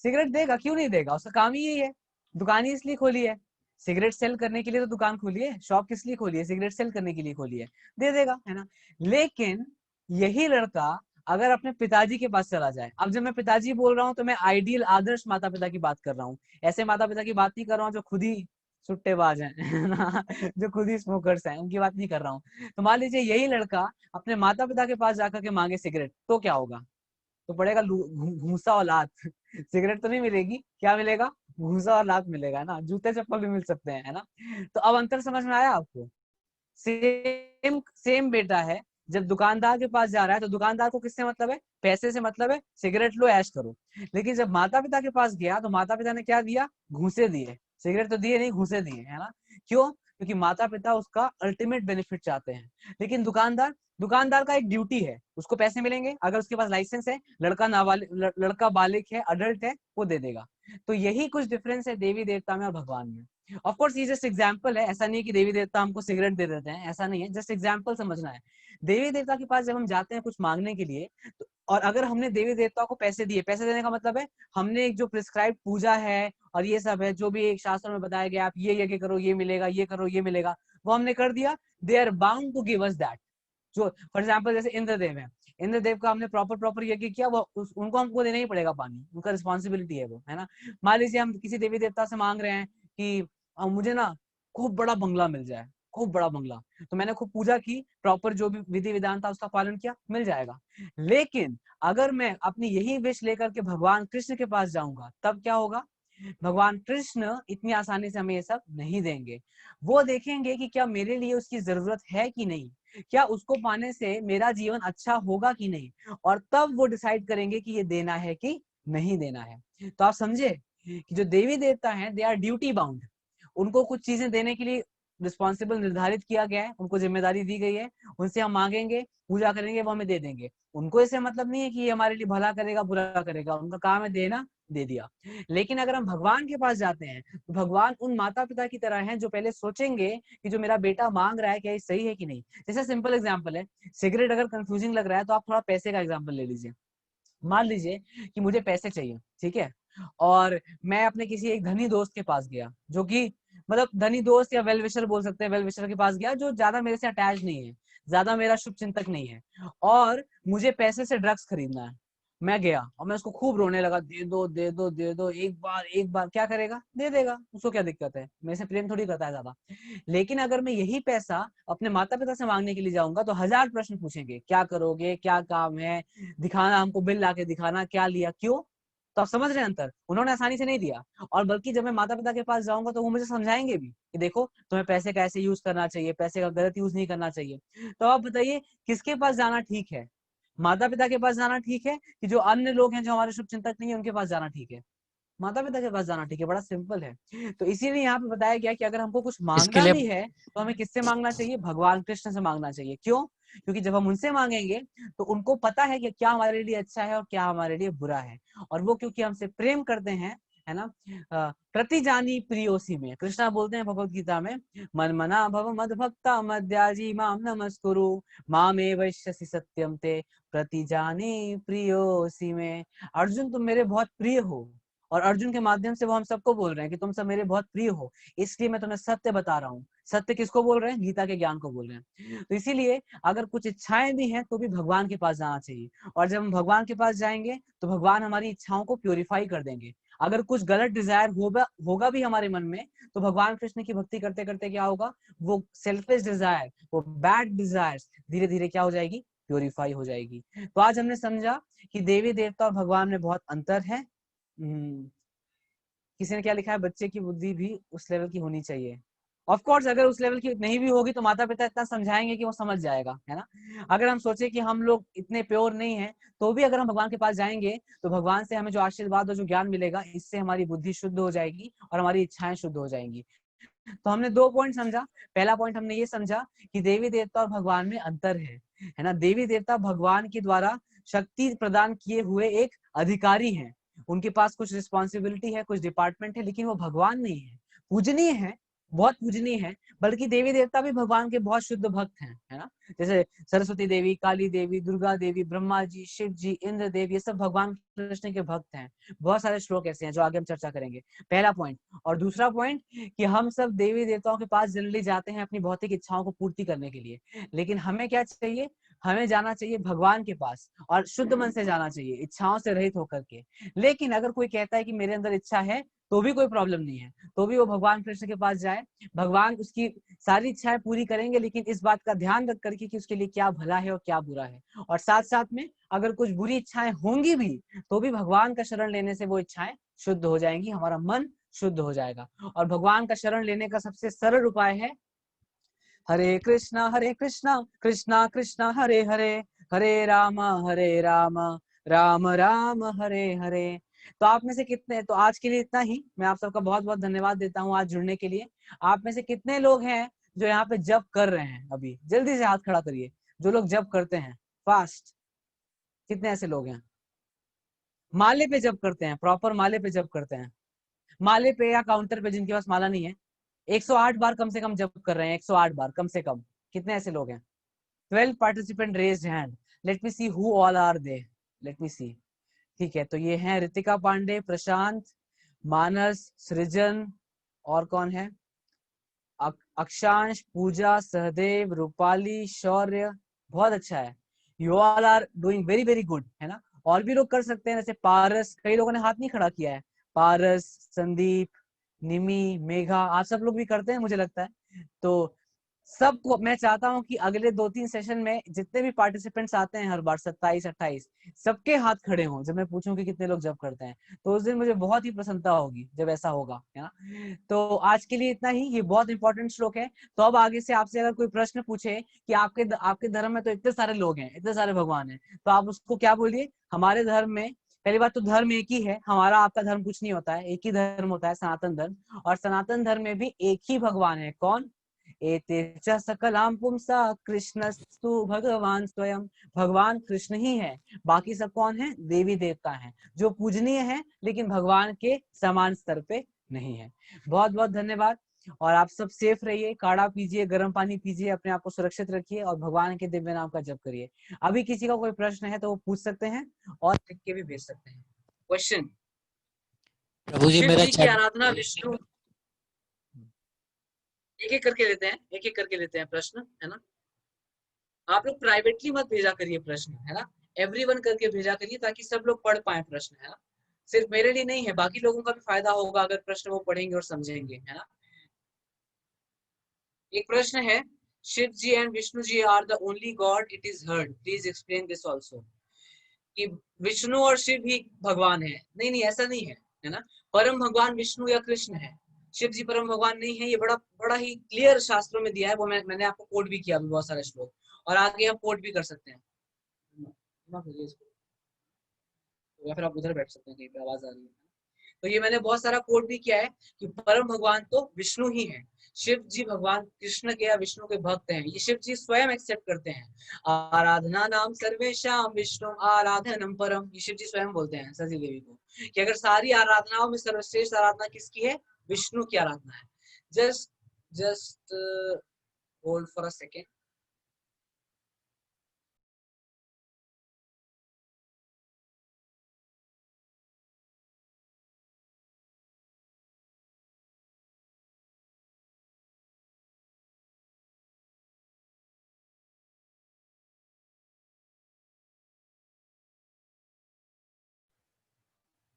सिगरेट देगा, क्यों नहीं देगा? उसका काम ही यही है, दुकान ही इसलिए खोली है, सिगरेट सेल करने के लिए तो दुकान खोली है। शॉप किस लिए खोली है? सिगरेट सेल करने के लिए खोली है, दे देगा, है ना। लेकिन यही लड़का अगर अपने पिताजी के पास चला जाए, अब जब मैं पिताजी बोल रहा हूँ तो मैं आइडियल आदर्श माता पिता की बात कर रहा हूँ, ऐसे माता पिता की बात नहीं कर रहा हूँ जो खुद ही सुट्टेबाज हैं है ना, जो खुद ही स्मोकर्स हैं, उनकी बात नहीं कर रहा हूँ। तो मान लीजिए यही लड़का अपने माता पिता के पास जाकर के मांगे सिगरेट, तो क्या होगा? तो पड़ेगा घूसा और लात। सिगरेट तो नहीं मिलेगी, क्या मिलेगा? घूसा और लात मिलेगा ना, जूते चप्पल भी मिल सकते हैं, है ना। तो अब अंतर समझ में आया आपको? सेम सेम बेटा है, जब दुकानदार के पास जा रहा है तो दुकानदार को किससे मतलब है? पैसे से मतलब है, सिगरेट लो ऐश करो। लेकिन जब माता पिता के पास गया तो माता पिता ने क्या दिया? घूसे दिए। सिगरेट तो दिए नहीं, घूसे दिए, है ना। क्यों? क्योंकि माता पिता उसका अल्टीमेट बेनिफिट चाहते हैं। लेकिन दुकानदार, दुकानदार का एक ड्यूटी है, उसको पैसे मिलेंगे, अगर उसके पास लाइसेंस है, लड़का नाबालिग, लड़का बालिग है, अडल्ट है, वो दे देगा। तो यही कुछ डिफरेंस है देवी देवता में और भगवान में। ऑफ कोर्स ये जस्ट एग्जांपल है, ऐसा नहीं है कि देवी देवता हमको सिगरेट दे देते हैं, ऐसा नहीं है, जस्ट एग्जांपल समझना है। देवी देवता के पास जब हम जाते हैं कुछ मांगने के लिए, तो और अगर हमने देवी देवता को पैसे दिए, पैसे देने का मतलब है हमने एक जो प्रिस्क्राइब पूजा है और ये सब है, जो भी एक शास्त्र में बताया गया, आप ये यज्ञ करो ये मिलेगा, ये करो ये मिलेगा, वो हमने कर दिया। They are bound to give us that. जो फॉर एग्जाम्पल जैसे इंद्रदेव है, इंद्रदेव का हमने प्रॉपर यज्ञ किया, वो उनको हमको देना ही पड़ेगा पानी, उनका रिस्पॉन्सिबिलिटी है वो, है ना। मान लीजिए हम किसी देवी देवता से मांग रहे हैं कि मुझे ना खूब बड़ा बंगला मिल जाए, खूब बड़ा बंगला, तो मैंने खूब पूजा की, प्रॉपर जो भी विधि विधान था उसका पालन किया, मिल जाएगा। लेकिन अगर मैं अपनी यही विश लेकर के भगवान कृष्ण के पास जाऊंगा, तब क्या होगा? भगवान कृष्ण इतनी आसानी से हमें ये सब नहीं देंगे। वो देखेंगे कि क्या मेरे लिए उसकी जरूरत है कि नहीं, क्या उसको पाने से मेरा जीवन अच्छा होगा कि नहीं, और तब वो डिसाइड करेंगे कि ये देना है कि नहीं देना है। तो आप समझे कि जो देवी देवता हैं, दे आर ड्यूटी बाउंड, उनको कुछ चीजें देने के लिए रिस्पॉन्सिबल निर्धारित किया गया है, उनको जिम्मेदारी दी गई है, उनसे हम मांगेंगे, पूजा करेंगे, वो हमें दे देंगे। उनको इससे मतलब नहीं है कि ये हमारे लिए भला करेगा बुरा करेगा, उनका काम है देना, दे दिया। लेकिन अगर हम भगवान के पास जाते हैं तो भगवान उन माता पिता की तरह हैं जो पहले सोचेंगे कि जो मेरा बेटा मांग रहा है क्या ये सही है कि नहीं। जैसे सिंपल एग्जांपल है, सिगरेट अगर कंफ्यूजिंग लग रहा है तो आप थोड़ा पैसे का एग्जांपल ले लीजिए। मान लीजिए कि मुझे पैसे चाहिए, ठीक है, और मैं अपने किसी एक धनी दोस्त के पास गया, जो कि मतलब धनी दोस्त या वेल विशर बोल सकते हैं, वेल विशर के पास गया जो ज्यादा मेरे से अटैच नहीं है, ज्यादा मेरा शुभ चिंतक नहीं है, और मुझे पैसे से ड्रग्स खरीदना है। मैं गया और मैं उसको खूब रोने लगा, दे दो दे दो दे दो, एक बार क्या करेगा, दे देगा, उसको क्या दिक्कत है, मेरे से प्रेम थोड़ी करता है ज्यादा। लेकिन अगर मैं यही पैसा अपने माता पिता से मांगने के लिए जाऊंगा तो 1000 प्रश्न पूछेंगे, क्या करोगे, क्या काम है, दिखाना हमको, बिल लाके दिखाना, क्या लिया, क्यों। तो आप समझ रहे हैं अंतर, उन्होंने आसानी से नहीं दिया। और बल्कि जब मैं माता पिता के पास जाऊंगा तो वो मुझे समझाएंगे भी कि देखो तुम्हें पैसे का ऐसे यूज करना चाहिए, पैसे का गलत यूज नहीं करना चाहिए। तो आप बताइए किसके पास जाना ठीक है, माता पिता के पास जाना ठीक है, कि जो अन्य लोग हैं जो हमारे शुभ चिंतक नहीं है उनके पास जाना ठीक है। माता पिता के पास जाना ठीक है, बड़ा सिंपल है। तो इसीलिए यहाँ पे बताया गया कि अगर हमको कुछ इसके मांगना लिए भी है तो हमें किससे मांगना चाहिए, भगवान कृष्ण से मांगना चाहिए। क्यों? क्योंकि जब हम उनसे मांगेंगे तो उनको पता है कि क्या हमारे लिए अच्छा है और क्या हमारे लिए बुरा है। और वो क्योंकि हमसे प्रेम करते हैं, है ना, प्रति जानी प्रियोसी में कृष्णा बोलते हैं भगवत गीता में, मन मना भव मद भक्ता मद्याजी माम नमस्कुरु मामे वैश्यसि सत्यम ते प्रति जानी प्रियोसी में। अर्जुन तुम मेरे बहुत प्रिय हो, और अर्जुन के माध्यम से वो हम सबको बोल रहे हैं कि तुम सब मेरे बहुत प्रिय हो, इसलिए मैं तुम्हें सत्य बता रहा हूँ। सत्य किसको बोल रहे हैं, गीता के ज्ञान को बोल रहे हैं। तो इसीलिए अगर कुछ इच्छाएं भी हैं तो भी भगवान के पास जाना चाहिए, और जब हम भगवान के पास जाएंगे तो भगवान हमारी इच्छाओं को प्योरीफाई कर देंगे। अगर कुछ गलत डिजायर होगा भी हमारे मन में, तो भगवान कृष्ण की भक्ति करते करते क्या होगा, वो सेल्फिश डिजायर, वो बैड डिजायर धीरे धीरे क्या हो जाएगी, प्योरीफाई हो जाएगी। तो आज हमने समझा कि देवी देवता और भगवान में बहुत अंतर है। किसी ने क्या लिखा है, बच्चे की बुद्धि भी उस लेवल की होनी चाहिए। ऑफ कोर्स अगर उस लेवल की नहीं भी होगी तो माता पिता इतना समझाएंगे कि वो समझ जाएगा, है ना। अगर हम सोचे कि हम लोग इतने प्योर नहीं है तो भी अगर हम भगवान के पास जाएंगे तो भगवान से हमें जो आशीर्वाद और जो ज्ञान मिलेगा, इससे हमारी बुद्धि शुद्ध हो जाएगी और हमारी इच्छाएं शुद्ध हो जाएंगी। तो हमने 2 पॉइंट समझा। पहला पॉइंट हमने ये समझा कि देवी देवता और भगवान में अंतर है ना। देवी देवता भगवान के द्वारा शक्ति प्रदान किए हुए एक अधिकारी हैं, उनके पास कुछ रिस्पॉन्सिबिलिटी है, कुछ डिपार्टमेंट है, लेकिन वो भगवान नहीं है, पूजनीय है, बहुत पूजनीय है। बल्कि देवी देवता भी भगवान के बहुत शुद्ध भक्त हैं, है ना। जैसे सरस्वती देवी, काली देवी, दुर्गा देवी, ब्रह्मा जी, शिव जी, इंद्र देव, ये सब भगवान कृष्ण के भक्त हैं। बहुत सारे श्लोक ऐसे हैं जो आगे हम चर्चा करेंगे। पहला पॉइंट। और दूसरा पॉइंट कि हम सब देवी देवताओं के पास जनरली जाते हैं अपनी भौतिक इच्छाओं को पूर्ति करने के लिए, लेकिन हमें क्या चाहिए, हमें जाना चाहिए भगवान के पास, और शुद्ध मन से जाना चाहिए, इच्छाओं से रहित होकर के। लेकिन अगर कोई कहता है कि मेरे अंदर इच्छा है तो भी कोई प्रॉब्लम नहीं है, तो भी वो भगवान कृष्ण के पास जाए, भगवान उसकी सारी इच्छाएं पूरी करेंगे, लेकिन इस बात का ध्यान रख करके कि उसके लिए क्या भला है और क्या बुरा है। और साथ साथ में अगर कुछ बुरी इच्छाएं होंगी भी तो भी भगवान का शरण लेने से वो इच्छाएं शुद्ध हो जाएंगी, हमारा मन शुद्ध हो जाएगा। और भगवान का शरण लेने का सबसे सरल उपाय है हरे कृष्णा कृष्णा कृष्णा हरे हरे, हरे राम राम राम हरे हरे। तो आप में से कितने, तो आज के लिए इतना ही, मैं आप सबका बहुत बहुत धन्यवाद देता हूँ आज जुड़ने के लिए। आप में से कितने लोग हैं जो यहाँ पे जप कर रहे हैं, अभी जल्दी से हाथ खड़ा करिए जो लोग जप करते हैं फास्ट। कितने ऐसे लोग हैं माले पे जप करते हैं, प्रॉपर माले पे जप करते हैं, माले पे या काउंटर पे जिनके पास माला नहीं है, 108 बार कम से कम जप कर रहे हैं, 108 बार कम से कम। कितने ऐसे लोग हैं? 12 participant raised hand. Let me see who all are they. Let me see. ठीक है, तो ये हैं रितिका पांडे, प्रशांत, मानस, सृजन, और कौन है, अक्षांश, पूजा, सहदेव, रूपाली, शौर्य। बहुत अच्छा है, you all are doing very very good, है ना। और भी लोग कर सकते हैं, जैसे पारस, कई लोगों ने हाथ नहीं खड़ा किया है, पारस, संदीप, निमी, मेघा, आप सब लोग भी करते हैं मुझे लगता है। तो सबको मैं चाहता हूं कि अगले 2-3 सेशन में जितने भी पार्टिसिपेंट्स आते हैं हर बार 27-28, सबके हाथ खड़े हों जब मैं पूछूं कि कितने लोग जब करते हैं। तो उस दिन मुझे बहुत ही प्रसन्नता होगी जब ऐसा होगा, है ना। तो आज के लिए इतना ही, ये बहुत इंपॉर्टेंट श्लोक है। तो अब आगे से आपसे अगर कोई प्रश्न पूछे कि आपके धर्म में तो इतने सारे लोग हैं, इतने सारे भगवान हैं, तो आप उसको क्या बोलिए, हमारे धर्म में, पहली बात तो धर्म एक ही है, हमारा आपका धर्म कुछ नहीं होता है, एक ही धर्म होता है, सनातन धर्म। और सनातन धर्म में भी एक ही भगवान है, कौन, एते च सकलाम पुंसा कृष्णस्तु भगवान स्वयं। भगवान कृष्ण ही है, बाकी सब कौन है, देवी देवता हैं जो पूजनीय है लेकिन भगवान के समान स्तर पे नहीं है। बहुत बहुत धन्यवाद, और आप सब सेफ रहिए, काढ़ा पीजिए, गर्म पानी पीजिए, अपने आप को सुरक्षित रखिए और भगवान के दिव्य नाम का जप करिए। अभी किसी का कोई प्रश्न है तो वो पूछ सकते हैं और लिख के भी भेज सकते हैं। क्वेश्चन, प्रभु जी शिव मेरा जी की चैट आराधना विष्णु एक एक करके लेते हैं, एक एक करके लेते हैं प्रश्न, है ना। आप लोग प्राइवेटली मत भेजा करिए प्रश्न, है ना, एवरीवन करके भेजा करिए ताकि सब लोग पढ़ पाए प्रश्न, है ना। सिर्फ मेरे लिए नहीं है, बाकी लोगों का भी फायदा होगा अगर प्रश्न वो पढ़ेंगे और समझेंगे, है ना। एक प्रश्न है, Shiv ji and Vishnu ji are the only God it is heard, please explain this also. कि विष्णु और शिव ही भगवान है, नहीं नहीं ऐसा नहीं है ना। परम भगवान विष्णु या कृष्ण है, शिव जी परम भगवान नहीं है। ये बड़ा बड़ा ही क्लियर शास्त्रों में दिया है, वो मैंने आपको कोट भी किया बहुत सारे श्लोक, और आगे हम कोट भी कर सकते हैं, या फिर आप उधर बैठ सकते हैं कहीं पे, आवाज आ रही है। तो ये मैंने बहुत सारा कोट भी किया है कि परम भगवान तो विष्णु ही है, शिव जी भगवान कृष्ण के या विष्णु के भक्त हैं, ये शिव जी स्वयं एक्सेप्ट करते हैं। आराधना नाम सर्वेशाम विष्णु आराधनम परम, ये शिव जी स्वयं बोलते हैं सती देवी को कि अगर सारी आराधनाओं में सर्वश्रेष्ठ आराधना किसकी है, विष्णु की आराधना है। Just just hold for a second.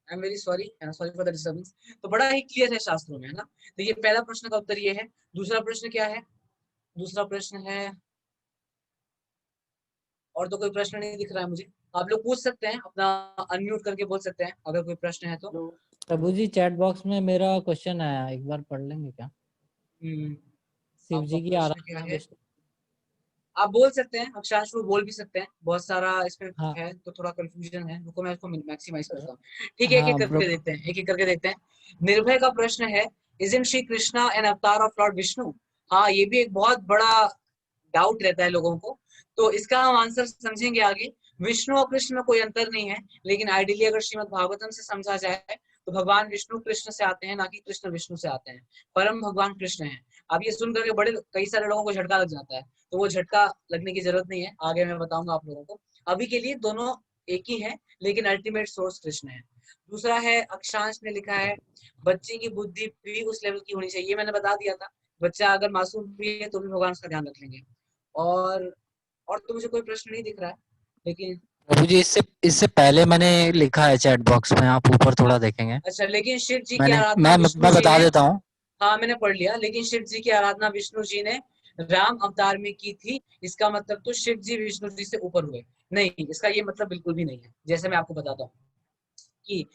I am very sorry, sorry for the disturbance. तो बड़ा ही क्लियर है शास्त्रों में, है ना। तो ये पहला प्रश्न का उत्तर ये है। दूसरा प्रश्न क्या है, दूसरा प्रश्न है, और तो कोई प्रश्न नहीं दिख रहा है मुझे। आप लोग पूछ सकते हैं, अपना अनम्यूट करके बोल सकते हैं अगर कोई प्रश्न है तो। प्रभु जी चैट बॉक्स में मेरा क्वेश्चन आया, एक बार पढ़ लेंगे क्या? शिव आपका जी की प्रश्न क्या आराधना है, विष्णु। आप बोल सकते हैं, अक्षांश को बोल भी सकते हैं, बहुत सारा इसमें हाँ है तो थोड़ा कंफ्यूजन है, रुको मैं इसको मैक्सिमाइज करता हूँ। ठीक है, एक एक हाँ करके देखते हैं, एक एक करके देखते हैं। निर्भय का प्रश्न है, इजंट श्री कृष्णा एन अवतार ऑफ लॉर्ड विष्णु। हाँ, ये भी एक बहुत बड़ा डाउट रहता है लोगों को, तो इसका हम आंसर समझेंगे आगे। विष्णु और कृष्ण में कोई अंतर नहीं है, लेकिन आइडियली अगर श्रीमद् भागवतम से समझा जाए तो भगवान विष्णु कृष्ण से आते हैं, ना कि कृष्ण विष्णु से आते हैं। परम भगवान कृष्ण है। अब ये सुन करके बड़े कई सारे लोगों को झटका लग जाता है, तो वो झटका लगने की जरूरत नहीं है, आगे मैं बताऊंगा आप लोगों को। अभी के लिए दोनों एक ही है, लेकिन अल्टीमेट सोर्स कृष्ण है। दूसरा है, अक्षांश ने लिखा है, बच्चे की बुद्धि भी उस लेवल की होनी चाहिए। ये मैंने बता दिया था, बच्चा अगर मासूम भी है तो भी भगवान उसका ध्यान रख लेंगे। और तो मुझे कोई प्रश्न नहीं दिख रहा है, लेकिन प्रभु जी इससे इससे पहले मैंने लिखा है चैट बॉक्स में, आप ऊपर थोड़ा देखेंगे। अच्छा, लेकिन शिव जी की मैंने आराधना विष्णु मैं जी बता ने, देता हूँ। हाँ मैंने पढ़ लिया, लेकिन शिव जी की आराधना विष्णु जी ने राम अवतार में की थी, इसका मतलब तो शिव जी विष्णु जी से ऊपर हुए? नहीं, इसका ये मतलब बिल्कुल भी नहीं है। जैसे मैं आपको बताता हूँ कि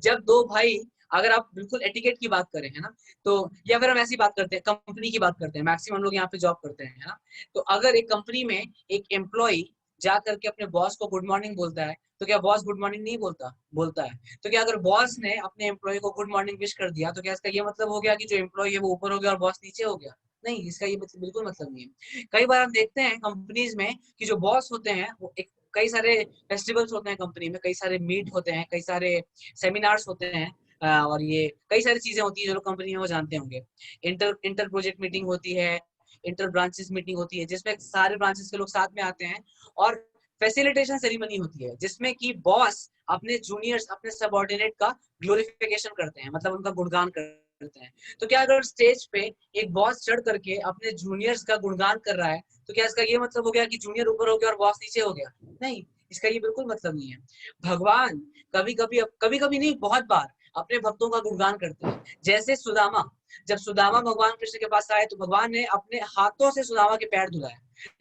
जब दो भाई, अगर आप बिल्कुल एटिकेट की बात करें, है ना, तो या फिर हम ऐसी बात करते हैं, कंपनी की बात करते हैं, मैक्सिमम लोग यहाँ पे जॉब करते हैं, है ना। तो अगर एक कंपनी में एक एम्प्लॉय जा करके अपने बॉस को गुड मॉर्निंग बोलता है, तो क्या बॉस गुड मॉर्निंग नहीं बोलता? बोलता है। तो क्या अगर बॉस ने अपने एम्प्लॉय को गुड मॉर्निंग विश कर दिया, तो क्या इसका ये मतलब हो गया कि जो एम्प्लॉय है वो ऊपर हो गया और बॉस नीचे हो गया? नहीं, इसका ये मतलब बिल्कुल मतलब नहीं है। कई बार हम देखते हैं कंपनीज में कि जो बॉस होते हैं वो एक, कई सारे फेस्टिवल्स होते हैं कंपनी में, कई सारे मीट होते हैं, कई सारे सेमिनार्स होते हैं, और ये कई सारी चीजें होती है जो लोग कंपनी में वो जानते होंगे। इंटर इंटर प्रोजेक्ट मीटिंग होती है, इंटर ब्रांचेस मीटिंग होती है, जिसमें सारे ब्रांचेस के लोग साथ में आते हैं, और फैसिलिटेशन सेरेमनी होती है जिसमें कि बॉस अपने जूनियर्स, अपने सबऑर्डिनेट का ग्लोरिफिकेशन करते हैं, मतलब उनका गुणगान करते हैं। तो क्या अगर स्टेज पे एक बॉस चढ़ करके अपने जूनियर्स का गुणगान कर रहा है, तो क्या इसका ये मतलब हो गया कि जूनियर ऊपर हो गया और बॉस नीचे हो गया? नहीं, इसका ये बिल्कुल मतलब नहीं है। भगवान कभी कभी नहीं, बहुत बार अपने भक्तों का गुणगान करते हैं। जैसे सुदामा, जब सुदामा भगवान कृष्ण के पास आए तो भगवान ने अपने हाथों से सुदामा के पैर धुलाए।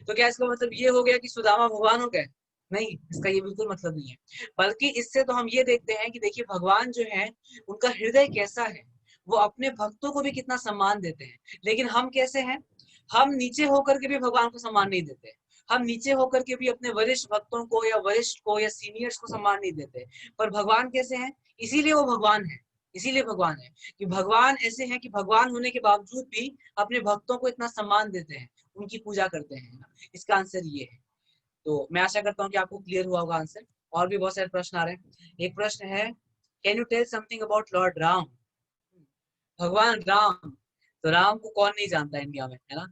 तो क्या इसका मतलब ये हो गया कि सुदामा भगवान हो गए? नहीं, इसका ये बिल्कुल मतलब नहीं है। बल्कि इससे तो हम ये देखते हैं कि देखिए भगवान जो है उनका हृदय कैसा है, वो अपने भक्तों को भी कितना सम्मान देते हैं। लेकिन हम कैसे हैं, हम नीचे होकर के भी भगवान को सम्मान नहीं देते, हम नीचे होकर के भी अपने वरिष्ठ भक्तों को या वरिष्ठ को या सीनियर्स को सम्मान नहीं देते। पर भगवान कैसे हैं, इसीलिए वो भगवान है, इसीलिए भगवान है कि भगवान ऐसे हैं कि भगवान होने के बावजूद भी अपने भक्तों को इतना सम्मान देते हैं, उनकी पूजा करते हैं। इसका आंसर ये है। तो मैं आशा करता हूँ कि आपको क्लियर हुआ होगा आंसर। और भी बहुत सारे प्रश्न आ रहे हैं। एक प्रश्न है, can you tell something about Lord Ram? भगवान राम, तो राम को कौन नहीं जानता है इंडिया में, है ना।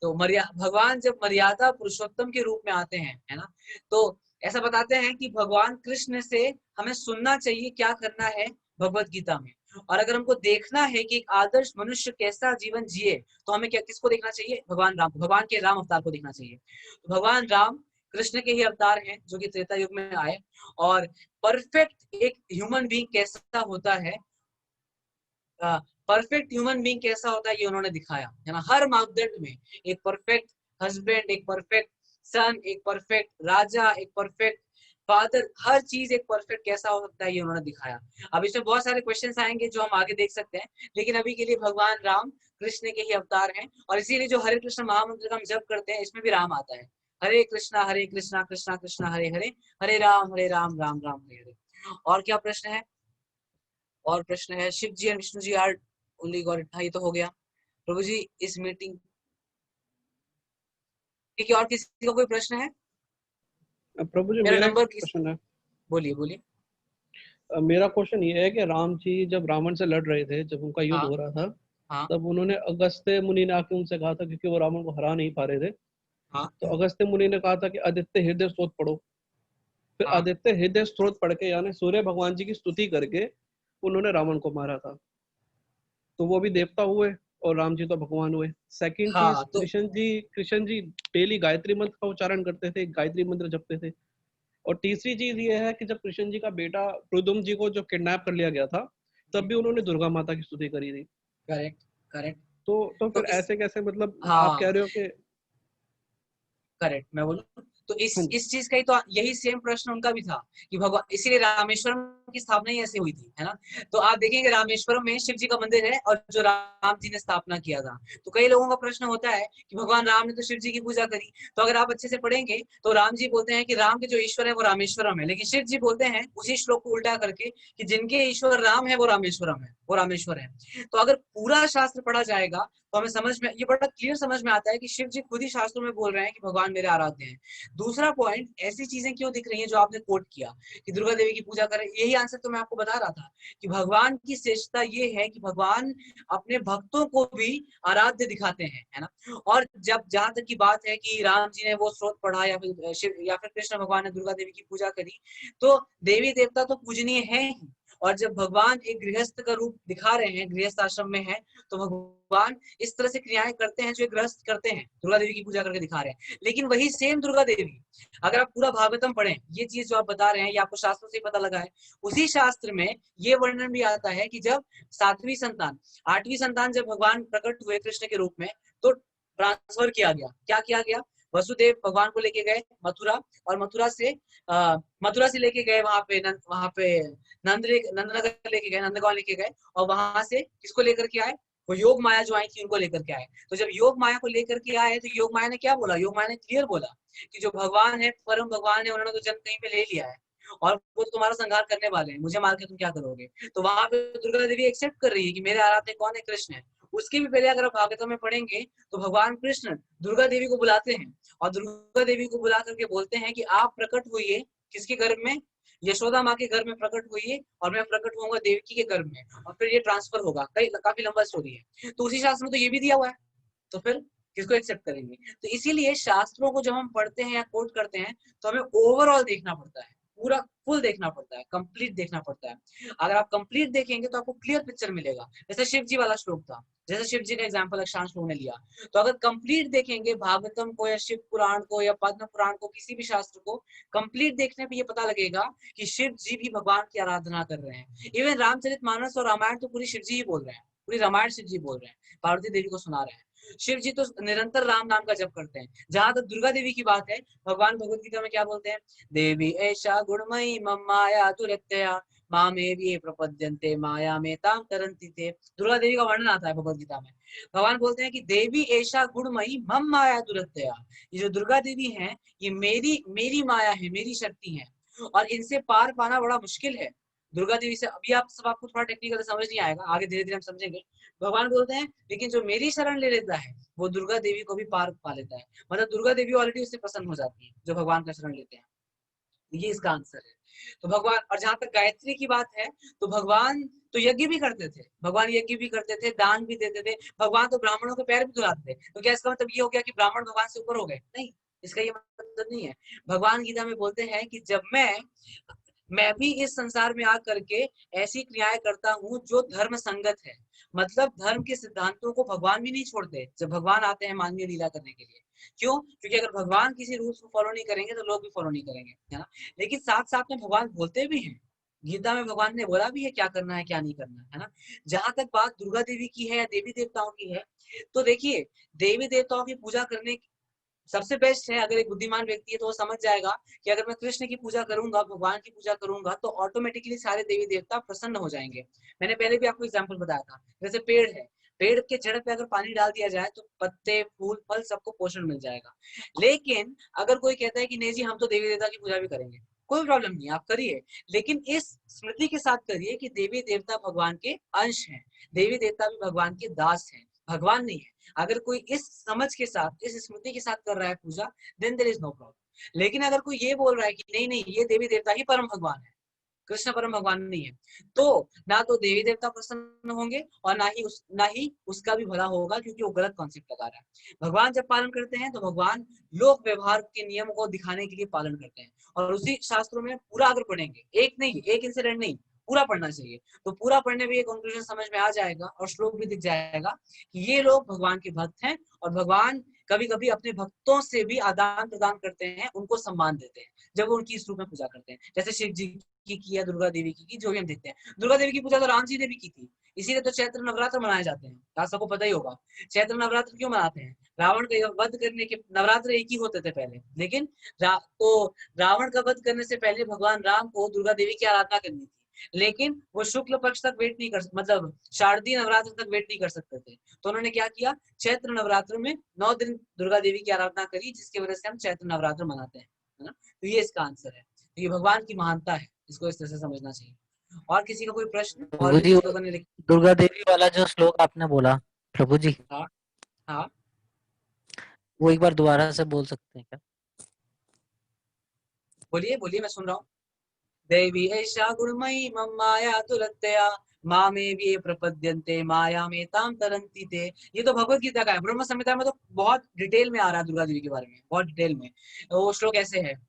तो भगवान जब मर्यादा पुरुषोत्तम के रूप में आते हैं, है ना, तो ऐसा बताते हैं कि भगवान कृष्ण से हमें सुनना चाहिए क्या करना है भगवत गीता में। और अगर हमको देखना है कि एक आदर्श मनुष्य कैसा जीवन जिए, तो हमें क्या किसको देखना चाहिए? भगवान राम, भगवान के राम अवतार को देखना चाहिए। तो भगवान राम कृष्ण के ही अवतार हैं जो कि त्रेता युग में आए, और परफेक्ट एक ह्यूमन बीइंग कैसा होता है, परफेक्ट ह्यूमन बीइंग कैसा होता है ये उन्होंने दिखाया है ना। हर मापदंड में एक परफेक्ट हस्बैंड, एक परफेक्ट सन, एक परफेक्ट राजा, एक परफेक्ट फादर, हर चीज एक परफेक्ट कैसा हो सकता है ये उन्होंने दिखाया। अब इसमें बहुत सारे क्वेश्चंस आएंगे जो हम आगे देख सकते हैं, लेकिन अभी के लिए भगवान राम कृष्ण के ही अवतार हैं, और इसीलिए जो हरे कृष्ण महामंत्र का हम जप करते हैं इसमें भी राम आता है। हरे कृष्णा कृष्णा कृष्णा हरे हरे, हरे राम राम राम हरे हरे। और क्या प्रश्न है? और प्रश्न है, Shiv ji and Vishnu ji are only God, हाँ ये तो हो गया। प्रभु जी इस मीटिंग, ठीक है, और किसी का कोई प्रश्न है? प्रभु जी मेरा मेरा नंबर क्वेश्चन है। बोलिए बोलिए। मेरा क्वेश्चन ये है कि राम जी जब रावण से लड़ रहे थे, जब उनका युद्ध हाँ हो रहा था, हाँ तब उन्होंने अगस्त्य मुनि ने आके उनसे कहा था, क्योंकि वो रावण को हरा नहीं पा रहे थे, हाँ तो अगस्त्य मुनि ने कहा था कि आदित्य हृदय स्त्रोत पढ़ो। फिर हाँ आदित्य हृदय स्त्रोत पढ़ के, यानी सूर्य भगवान जी की स्तुति करके उन्होंने रावण को मारा था। तो वो भी देवता हुए और राम जी तो भगवान हुए। सेकंड चीज, हाँ। तो कृष्ण जी डेली गायत्री मंत्र का उच्चारण करते थे, गायत्री मंत्र जपते थे। और तीसरी चीज ये है कि जब कृष्ण जी का बेटा प्रद्युम्न जी को जो किडनैप कर लिया गया था, तब भी उन्होंने दुर्गा माता की स्तुति करी थी। Correct correct. तो तो फिर इस, ऐसे कैसे, मतलब आप हाँ कह रहे हो कि करेक्ट, मैं बोलूं तो हाँ इस चीज का ही तो यही सेम प्रश्न उनका भी था कि भगवान, इसीलिए रामेश्वरम की स्थापना ही ऐसे हुई थी, है ना। तो आप देखेंगे रामेश्वरम में शिव जी का मंदिर है और जो राम जी ने स्थापना किया था। तो कई लोगों का प्रश्न होता है कि भगवान राम ने तो शिव जी की पूजा करी, तो अगर आप अच्छे से पढ़ेंगे तो राम जी बोलते हैं कि राम के जो ईश्वर है वो रामेश्वरम है, लेकिन शिव जी बोलते हैं उसी श्लोक को उल्टा करके कि जिनके ईश्वर राम है वो रामेश्वरम है, वो रामेश्वर है। तो अगर पूरा शास्त्र पढ़ा जाएगा तो हमें समझ में, ये बड़ा क्लियर समझ में आता है कि शिव जी खुद ही शास्त्रों में बोल रहे हैं कि भगवान मेरे आराध्य हैं। दूसरा पॉइंट, ऐसी चीजें क्यों दिख रही हैं जो आपने कोट किया कि दुर्गा देवी की पूजा करें, यही आंसर तो मैं आपको बता रहा था कि भगवान की श्रेष्ठता ये है कि भगवान अपने भक्तों को भी आराध्य दिखाते हैं, है ना। और जब जहां तक की बात है कि राम जी ने वो स्रोत पढ़ा या फिर शिव या फिर कृष्ण भगवान ने दुर्गा देवी की पूजा करी, तो देवी देवता तो पूजनीय है ही। और जब भगवान एक गृहस्थ का रूप दिखा रहे हैं, गृहस्थ आश्रम में है, तो भगवान इस तरह से क्रियाएं करते हैं जो एक गृहस्थ करते हैं, दुर्गा देवी की पूजा करके दिखा रहे हैं। लेकिन वही सेम दुर्गा देवी, अगर आप पूरा भागवतम पढ़ें, ये चीज जो आप बता रहे हैं ये आपको शास्त्रों से पता लगा है, उसी शास्त्र में ये वर्णन भी आता है कि जब सातवीं संतान, आठवीं संतान जब भगवान प्रकट हुए कृष्ण के रूप में, तो ट्रांसफर किया गया। क्या किया गया? वसुदेव भगवान को लेके गए मथुरा, और मथुरा से लेके गए वहां पे नंदनगर लेके गए, नंदगांव लेके गए, और वहां से किसको लेकर के आए? वो योग माया जो आई थी उनको लेकर के आए। तो जब योग माया को लेकर के आए तो योग माया ने क्या बोला? योग माया ने क्लियर बोला कि जो भगवान है, परम भगवान है, उन्होंने तो जन्म कहीं पे ले लिया है और वो तो तुम्हारा संहार करने वाले हैं, मुझे मार के तुम क्या करोगे? तो वहां पे दुर्गा देवी एक्सेप्ट कर रही है कि मेरे आराध्य कौन है? कृष्ण है। उसके भी पहले अगर आप भागवत में पढ़ेंगे तो भगवान कृष्ण दुर्गा देवी को बुलाते हैं और दुर्गा देवी को बुला करके बोलते हैं कि आप प्रकट हुई है किसके गर्भ में? यशोदा माँ के घर में प्रकट हुई है, और मैं प्रकट होऊंगा देवकी के गर्भ में, और फिर ये ट्रांसफर होगा। काफी लंबा स्टोरी है, तो उसी शास्त्र में तो ये भी दिया हुआ है, तो फिर किसको एक्सेप्ट करेंगे? तो इसीलिए शास्त्रों को जब हम पढ़ते हैं या कोट करते हैं तो हमें ओवरऑल देखना पड़ता है, पूरा फुल देखना पड़ता है, कंप्लीट देखना पड़ता है। अगर आप कंप्लीट देखेंगे तो आपको क्लियर पिक्चर मिलेगा। जैसे शिव जी वाला श्लोक था, जैसे शिव जी का एग्जाम्पल अक्षांश लोगों ने लिया, तो अगर कंप्लीट देखेंगे भागवतम को या शिव पुराण को या पद्म पुराण को, किसी भी शास्त्र को कंप्लीट देखने पे ये पता लगेगा कि शिव जी भी भगवान की आराधना कर रहे हैं। इवन रामचरितमानस और रामायण तो पूरी शिव जी ही बोल रहे हैं, पूरी रामायण शिव जी बोल रहे हैं, पार्वती देवी को सुना रहे हैं। शिव जी तो निरंतर राम नाम का जप करते हैं। जहां तक दुर्गा देवी की बात है, भगवान भगवत गीता में क्या बोलते हैं? देवी ऐशा गुणमयी मम माया दुरत्यया मामेवये प्रपद्यन्ते माया में ताम तरन्ति ते। दुर्गा देवी का वर्णन आता है भगवत गीता में। भगवान बोलते हैं कि देवी ऐशा गुणमयी मम माया दुरत्यया, ये जो दुर्गा देवी है ये मेरी माया है, मेरी शक्ति है, और इनसे पार पाना बड़ा मुश्किल है। दुर्गा देवी से अभी आप सब, आपको थोड़ा टेक्निकल समझ नहीं आएगा, आगे धीरे धीरे हम समझेंगे। भगवान बोलते हैं लेकिन जो मेरी शरण ले लेता है वो दुर्गा देवी को भी पार पा लेता है, मतलब दुर्गा देवी ऑलरेडी उससे प्रसन्न हो जाती है जो भगवान का शरण लेते हैं। ये इसका आंसर है। तो भगवान, और जहां तक गायत्री की बात है, तो भगवान तो यज्ञ भी करते थे, भगवान यज्ञ भी करते थे, दान भी देते थे, भगवान तो ब्राह्मणों के पैर भी धुलाते थे। तो क्या इसका मतलब ये हो गया कि ब्राह्मण भगवान से ऊपर हो गए? नहीं, इसका ये मतलब नहीं है। भगवान गीता में बोलते हैं कि जब मैं मैं भी इस संसार में आ करके ऐसी क्रियाएं करता हूँ जो धर्म संगत है। मतलब धर्म के सिद्धांतों को भगवान भी नहीं छोड़ते जब भगवान आते हैं मानवीय लीला करने के लिए। क्यों? क्योंकि अगर भगवान किसी रूल्स को फॉलो नहीं करेंगे तो लोग भी फॉलो नहीं करेंगे, है ना। लेकिन साथ साथ में भगवान बोलते भी हैं, गीता में भगवान ने बोला भी है क्या करना है क्या नहीं करना है ना। जहां तक बात दुर्गा देवी की है या देवी देवताओं की है, तो देखिए देवी देवताओं की पूजा करने सबसे बेस्ट है, अगर एक बुद्धिमान व्यक्ति है तो वो समझ जाएगा कि अगर मैं कृष्ण की पूजा करूंगा, भगवान की पूजा करूंगा, तो ऑटोमेटिकली सारे देवी देवता प्रसन्न हो जाएंगे। मैंने पहले भी आपको एग्जांपल बताया था, जैसे पेड़ है, पेड़ के जड़ पे अगर पानी डाल दिया जाए तो पत्ते फूल फल सबको पोषण मिल जाएगा। लेकिन अगर कोई कहता है कि नहीं जी हम तो देवी देवता की पूजा भी करेंगे, कोई प्रॉब्लम नहीं, आप करिए, लेकिन इस स्मृति के साथ करिए कि देवी देवता भगवान के अंश हैं, देवी देवता भी भगवान के दास हैं, भगवान नहीं है। अगर कोई इस समझ के साथ, इस स्मृति के साथ कर रहा है पूजा, then there is no problem. लेकिन अगर कोई ये बोल रहा है कि नहीं नहीं ये देवी देवता ही परम भगवान है, कृष्ण परम भगवान नहीं है, तो ना तो देवी देवता प्रसन्न होंगे और ना ही उसका भी भला होगा, क्योंकि वो गलत कॉन्सेप्ट लगा रहा है। भगवान जब पालन करते हैं तो भगवान लोक व्यवहार के नियम को दिखाने के लिए पालन करते हैं, और उसी शास्त्रों में पूरा अगर पढ़ेंगे, एक नहीं, एक इंसिडेंट नहीं, पूरा पढ़ना चाहिए, तो पूरा पढ़ने में ये कंक्लूजन समझ में आ जाएगा और श्लोक भी दिख जाएगा कि ये लोग भगवान के भक्त हैं, और भगवान कभी कभी अपने भक्तों से भी आदान प्रदान करते हैं, उनको सम्मान देते हैं जब वो उनकी इस रूप में पूजा करते हैं, जैसे शिव जी की या दुर्गा देवी की जो भी हम देखते हैं। दुर्गा देवी की पूजा तो राम जी ने भी की थी, इसीलिए तो चैत्र नवरात्र मनाए जाते हैं, आप सबको पता ही होगा। चैत्र नवरात्र क्यों मनाते हैं? रावण का वध करने के, नवरात्र एक ही होते थे पहले, लेकिन तो रावण का वध करने से पहले भगवान राम को दुर्गा देवी की आराधना करनी थी, लेकिन वो शुक्ल पक्ष तक वेट नहीं कर, मतलब शारदीय नवरात्र तक वेट नहीं कर सकते थे, तो उन्होंने क्या किया, चैत्र नवरात्र में 9 दिन दुर्गा देवी की आराधना करी, जिसकी वजह से हम चैत्र नवरात्र मनाते हैं, है ना। तो ये इसका आंसर है, तो ये भगवान की महानता है, इसको इस तरह से समझना चाहिए। और किसी का कोई प्रश्न? और प्रभु भी जी, कुछ वो लोगों ने दुर्गा देवी वाला जो श्लोक आपने बोला, प्रभु जी हाँ हाँ, वो एक बार दोबारा से बोल सकते हैं क्या? बोलिए बोलिए, मैं सुन रहा हूँ। देवी ऐशा गुणमयी मम माया दुरत्यया मामेव प्रपद्यन्ते माया में ताम तरन्ति ते। ये तो भगवत गीता का है, ब्रह्म संहिता में तो बहुत डिटेल में आ रहा है दुर्गा देवी के बारे में, बहुत डिटेल में। वो श्लोक ऐसे है,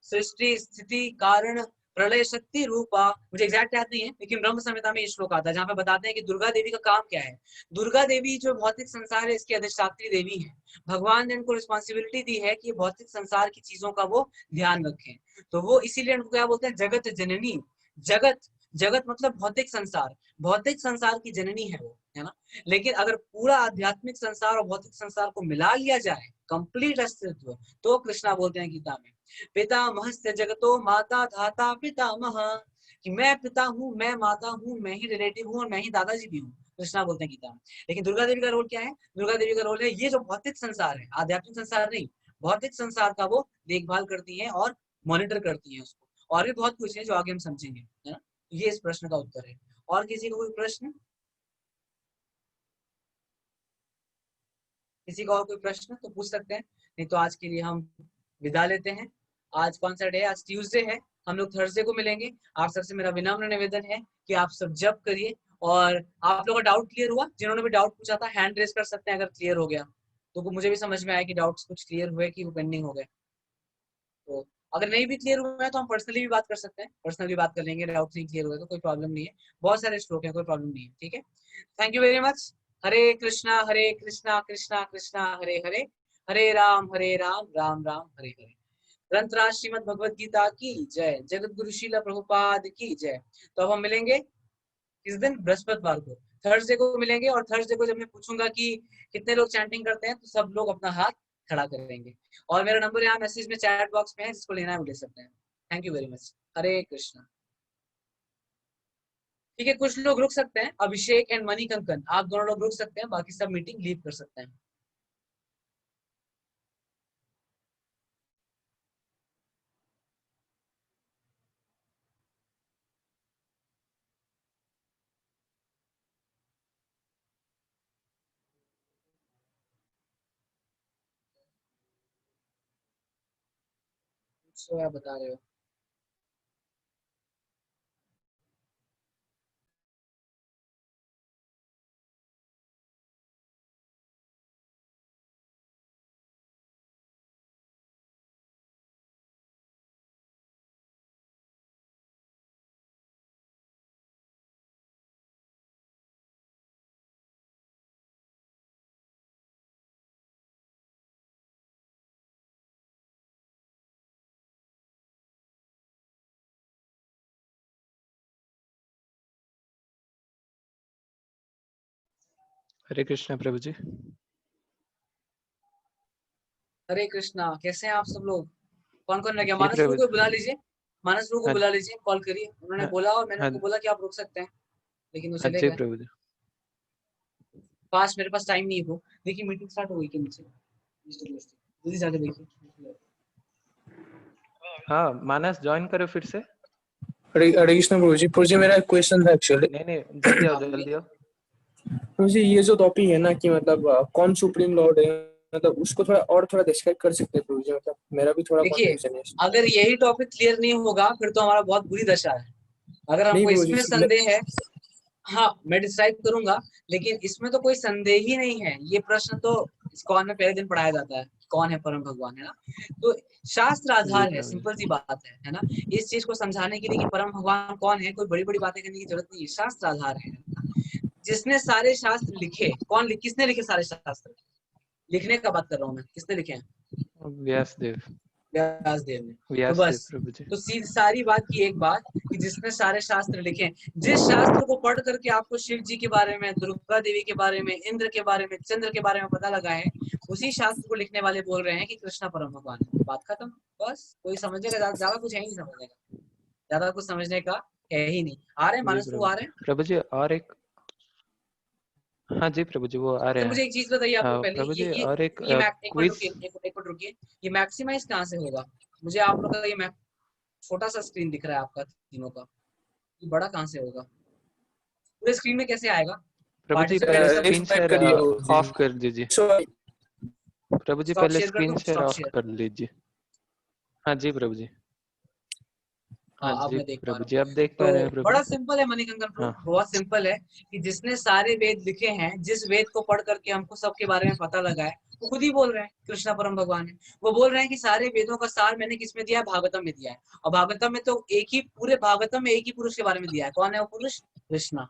सृष्टि स्थिति कारण प्रलय शक्ति रूपा, मुझे एग्जैक्ट याद नहीं है, लेकिन ब्रह्म संहिता में ये श्लोक आता है जहाँ पे बताते हैं कि दुर्गा देवी का काम क्या है। दुर्गा देवी जो भौतिक संसार है इसकी अधिष्ठात्री देवी है, भगवान ने उनको रिस्पॉन्सिबिलिटी दी है कि भौतिक संसार की चीजों का वो ध्यान रखें, तो वो इसीलिए उनको क्या बोलते हैं, जगत जननी। जगत, जगत मतलब भौतिक संसार, भौतिक संसार की जननी है वो, है ना। लेकिन अगर पूरा आध्यात्मिक संसार और भौतिक संसार को मिला लिया जाए, कंप्लीट अस्तित्व, तो कृष्णा बोलते हैं गीता में, पितामहस्य जगतो माता धाता पितामह, कि मैं पिता हूँ, मैं माता हूँ, मैं ही रिलेटिव हूँ और मैं ही दादाजी भी हूँ, कृष्णा बोलते हैं गीता में। लेकिन दुर्गा देवी का रोल क्या है? दुर्गा देवी का रोल है ये जो भौतिक संसार है, आध्यात्मिक संसार नहीं, भौतिक संसार का वो देखभाल करती है और मॉनिटर करती है उसको। और भी बहुत कुछ है जो आगे हम समझेंगे, है ना। ये इस प्रश्न का उत्तर है। और किसी को कोई प्रश्न? किसी का और कोई प्रश्न तो पूछ सकते हैं, नहीं तो आज के लिए हम विदा लेते हैं। आज कौन सा डे है? आज ट्यूसडे है, हम लोग थर्सडे को मिलेंगे। आप सबसे मेरा विनम्र निवेदन है कि आप सब जप करिए। और आप लोगों का डाउट क्लियर हुआ? जिन्होंने भी डाउट पूछा था हैंड रेस कर सकते हैं अगर क्लियर हो गया, तो मुझे भी समझ में आया कि डाउट्स कुछ क्लियर हुए कि वो पेंडिंग हो गए। तो अगर नहीं भी क्लियर हुआ है तो हम पर्सनली भी बात कर सकते हैं, पर्सनली बात कर लेंगे, डाउट नहीं क्लियर हुआ तो कोई प्रॉब्लम नहीं है, बहुत सारे स्ट्रोक है, कोई प्रॉब्लम नहीं है, ठीक है। Thank you very much. Hare Krishna Krishna Krishna Hare Hare, Hare Ram Ram Ram Hare Hare. ग्रंथराज श्रीमद भगवत गीता की जय, जगत गुरु शीला प्रभुपाद की जय। तो अब हम मिलेंगे किस दिन? बृहस्पतिवार को, थर्सडे को मिलेंगे। और थर्सडे को जब मैं पूछूंगा कि कितने लोग चैंटिंग करते हैं, तो सब लोग अपना हाथ खड़ा करेंगे। और मेरा नंबर यहाँ मैसेज में चैट बॉक्स में है, जिसको लेना है वो ले सकते हैं। Thank you very much. Hare Krishna. ठीक है, कुछ लोग रुक सकते हैं, अभिषेक एंड मणि कंकन, आप दोनों लोग रुक सकते हैं, बाकी सब मीटिंग लीव कर सकते हैं। कुछ आप बता रहे हो? हरे कृष्णा प्रभु जी। हरे कृष्णा। कैसे हैं आप सब लोग? कौन कौन रह गया? जी मानस प्रभु प्रभु को जी। बुला लीजिए, मानस प्रभु को हाँ बुला लीजिए, कॉल करिए। उन्होंने हाँ बोला और मैंने हाँ उनको बोला कि आप रुक सकते हैं, लेकिन वो हाँ चले जी गए। प्रभु जी। पास मेरे पास टाइम नहीं है। वो देखिए मीटिंग स्टार्ट हो गई कि नीचे जल्दी जाके देखिए। हाँ मानस ज्वाइन करो फिर से। हरे हरे कृष्ण प्रभु जी मेरा एक क्वेश्चन था एक्चुअली। नहीं जल्दी आओ हाँ, बोलिए। जल्दी आओ। प्रभु जी ये जो टॉपिक है ना कि मतलब कौन सुप्रीम लॉर्ड है, मतलब उसको थोड़ा डिस्क्राइब कर सकते हैं प्रभु जी? मतलब मेरा भी थोड़ा देखिए, कंफ्यूजन है इसमें। अगर यही टॉपिक क्लियर नहीं होगा फिर तो हमारा बहुत बुरी दशा है। अगर नहीं हमको प्रभु जी इसमें संदेह है, हाँ मैं डिस्क्राइब करूंगा, लेकिन इसमें तो कोई संदेह ही नहीं है। ये प्रश्न तो इस्कॉन में पहले दिन पढ़ाया जाता है, कौन है परम भगवान, है ना? तो शास्त्र जी आधार है, प्रभु जी। सिंपल सी बात है ना? इस चीज को समझाने के लिए कि परम भगवान कौन है, कोई बड़ी बड़ी बातें करने की जरूरत नहीं है, शास्त्र आधार है ना? जिसने सारे शास्त्र लिखे, किसने लिखे सारे शास्त्र? लिखने का बात कर रहा हूँ मैं, किसने लिखे हैं? व्यासदेव। व्यासदेव ने। तो व्यासदेव बस, प्रभु जी। तो सीधी सारी बात की एक बात कि जिसने सारे शास्त्र लिखे, जिस शास्त्र को पढ़ करके आपको शिव जी के बारे में, दुर्गा देवी के बारे में, इंद्र के बारे में, चंद्र के बारे में पता लगा है, उसी शास्त्र को लिखने वाले बोल रहे हैं कि कृष्णा परम भगवान है। बात खत्म। बस कोई समझेगा, ज्यादा कुछ है ही नहीं समझने का, ज्यादा कुछ समझने का है ही नहीं। आ रहे हैं जी मानस प्रभु, आ रहे हैं? प्रभु जी और एक। हाँ जी प्रभु जी वो आ रहे अच्छा मुझे हैं। एक चीज बताइए आपको पहले, प्रभु जी और एक ये एक मिनट क्विज। रुकिए, एक मिनट रुकिए। ये मैक्सिमाइज कहाँ से होगा? मुझे आप लोग का ये छोटा सा स्क्रीन दिख रहा है आपका तीनों का, ये बड़ा कहाँ से होगा? पूरे स्क्रीन में कैसे आएगा? प्रभु जी पहले पार्टिसिपेंट सब स्क्रीन एक्सप्लेन शेयर करिए प्रभु जी। ऑफ कर दीजिए। सॉरी प्रभु जी स्टॉप पहले शेयर कर स्क्रीन दूं? Share stop of share. कर लीजिए। हाँ जी प्रभु जी। हाँ हाँ अब जी मैं देख पा प्रभु रहा जी हूँ। अब देख तो पा रहे हैं प्रभु बड़ा जी। सिंपल है मणिकंदन प्रभु, हाँ बहुत सिंपल है कि जिसने सारे वेद लिखे हैं, जिस वेद को पढ़ करके हमको सबके बारे में पता लगा है, वो खुद ही बोल रहे हैं कृष्णा परम भगवान है। वो बोल रहे हैं कि सारे वेदों का सार मैंने किसमें दिया है? भागवतम में दिया है। और भागवतम में तो एक ही, पूरे भागवतम में एक ही पुरुष के बारे में दिया है। कौन है वो पुरुष? कृष्णा।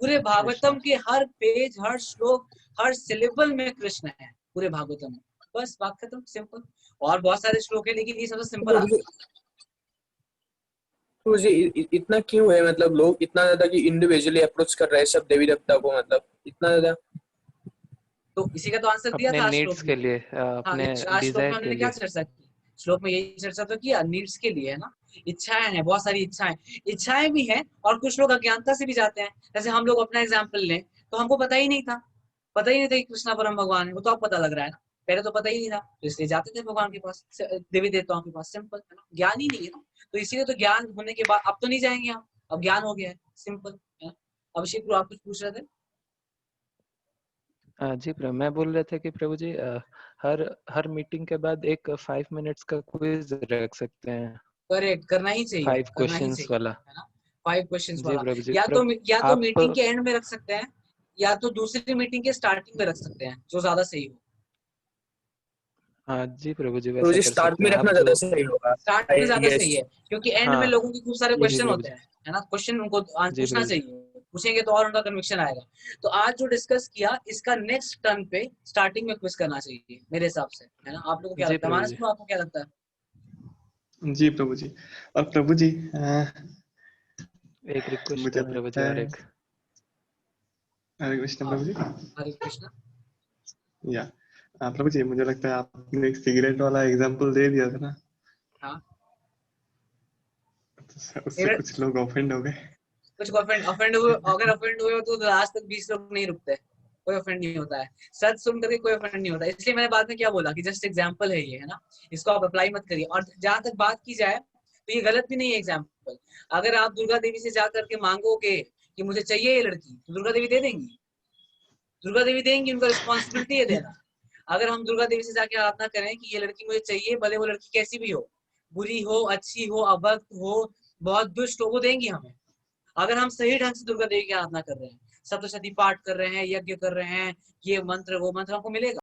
पूरे कृष्णा। भागवतम के हर पेज, हर श्लोक, हर सिलेबल में कृष्ण है, पूरे भागवतम में। बस बात खत्म, सिंपल। और बहुत सारे श्लोक है, लेकिन ये सबसे सिंपल आता है। मुझे इतना क्यों है, मतलब लोग इतना ज्यादा कि इंडिविजुअली अप्रोच कर रहे हैं सब देवी देवता को, मतलब इतना ज्यादा? तो इसी का तो आंसर दिया अपने था नीड्स श्लोक के में। लिए हाँ, अपने आज श्लोक में डिजायर के हमने क्या लिए। चर्चा की? श्लोक में यही चर्चा तो किया, नीड्स के लिए, है ना? इच्छाएं हैं, बहुत सारी इच्छाएं भी हैं, और कुछ लोग अज्ञानता से भी जाते हैं। जैसे हम लोग अपना एग्जाम्पल लें, तो हमको पता ही नहीं था, कि कृष्णा परम भगवान है। वो तो अब पता लग रहा है ना, पहले तो पता ही नहीं था, तो इसलिए जाते थे भगवान के पास, देवी देवताओं के पास। सिंपल है ना, ज्ञान ही नहीं है ना, तो इसीलिए तो ज्ञान होने के बाद अब तो नहीं जाएंगे हम, अब ज्ञान हो गया है, सिंपल है ना? अभिषेक आप कुछ पूछ रहे थे? जी प्रभु मैं बोल रहे थे कि प्रभु जी हर मीटिंग के बाद एक 5 मिनट्स का क्विज रख सकते हैं। करेक्ट, करना ही चाहिए, 5 करना ही क्वेश्चंस चाहिए, वाला। है ना? 5 क्वेश्चंस जी वाला। प्रभु जी या प्रभु तो आप। मीटिंग के एंड में रख सकते हैं, या तो दूसरी मीटिंग के स्टार्टिंग में रख सकते हैं, जो ज्यादा सही हो। हाँ जी प्रभु जी प्रभु वैसा जी कर स्टार्ट सकते में हैं आप रखना ज्यादा जो। सही होगा, स्टार्ट में आई ज्यादा गेस। सही है, क्योंकि एंड में हाँ लोगों के खूब सारे यही क्वेश्चन प्रभु होते जी। हैं, है ना? क्वेश्चन उनको जी पूछना प्रभु जी। चाहिए, पूछेंगे तो और उनका कन्विक्शन आएगा। तो आज जो डिस्कस किया, इसका नेक्स्ट टर्न पे स्टार्टिंग में क्विज करना चाहिए मेरे हिसाब से, है ना? आप लोगों को क्या जी लगता है? प्रभु मानस जी। को आपको क्या लगता है? जी प्रभु जी। और प्रभु जी एक रिक्वेस्ट मुझे है प्रभु जी लगता और है, एक। हरे कृष्ण हाँ, प्रभु जी। हरे कृष्णा। या प्रभु जी मुझे लगता है आपने एक सिगरेट वाला एग्जांपल दे दिया था ना, हाँ, तो उससे कुछ लोग ऑफेंड हो गए। कुछ ऑफेंड हुए, अगर ऑफेंड हुए तो आज तक 20 लोग नहीं रुकते, कोई ऑफेंड नहीं होता है, सच सुन करके कोई ऑफेंड नहीं होता। इसलिए मैंने बाद में क्या बोला कि जस्ट एग्जांपल है ये, है ना? इसको आप अप्लाई मत करिए। और जहां तक बात की जाए तो ये गलत भी नहीं है एग्जांपल। अगर आप दुर्गा देवी से जा करके मांगोगे कि मुझे चाहिए ये लड़की, तो दुर्गा देवी दे देंगी, दुर्गा देवी देंगी, उनका रिस्पॉन्सिबिलिटी है देना। अगर हम दुर्गा देवी से जाके आराधना करें कि ये लड़की मुझे चाहिए, भले वो लड़की कैसी भी हो, बुरी हो, अच्छी हो, अभक्त हो, बहुत दुष्ट हो, वो देंगी हमें। अगर हम सही ढंग से दुर्गा देवी की आराधना कर रहे हैं, सप्तशती पाठ कर रहे हैं, यज्ञ कर रहे हैं, ये मंत्र वो मंत्र, हमको मिलेगा।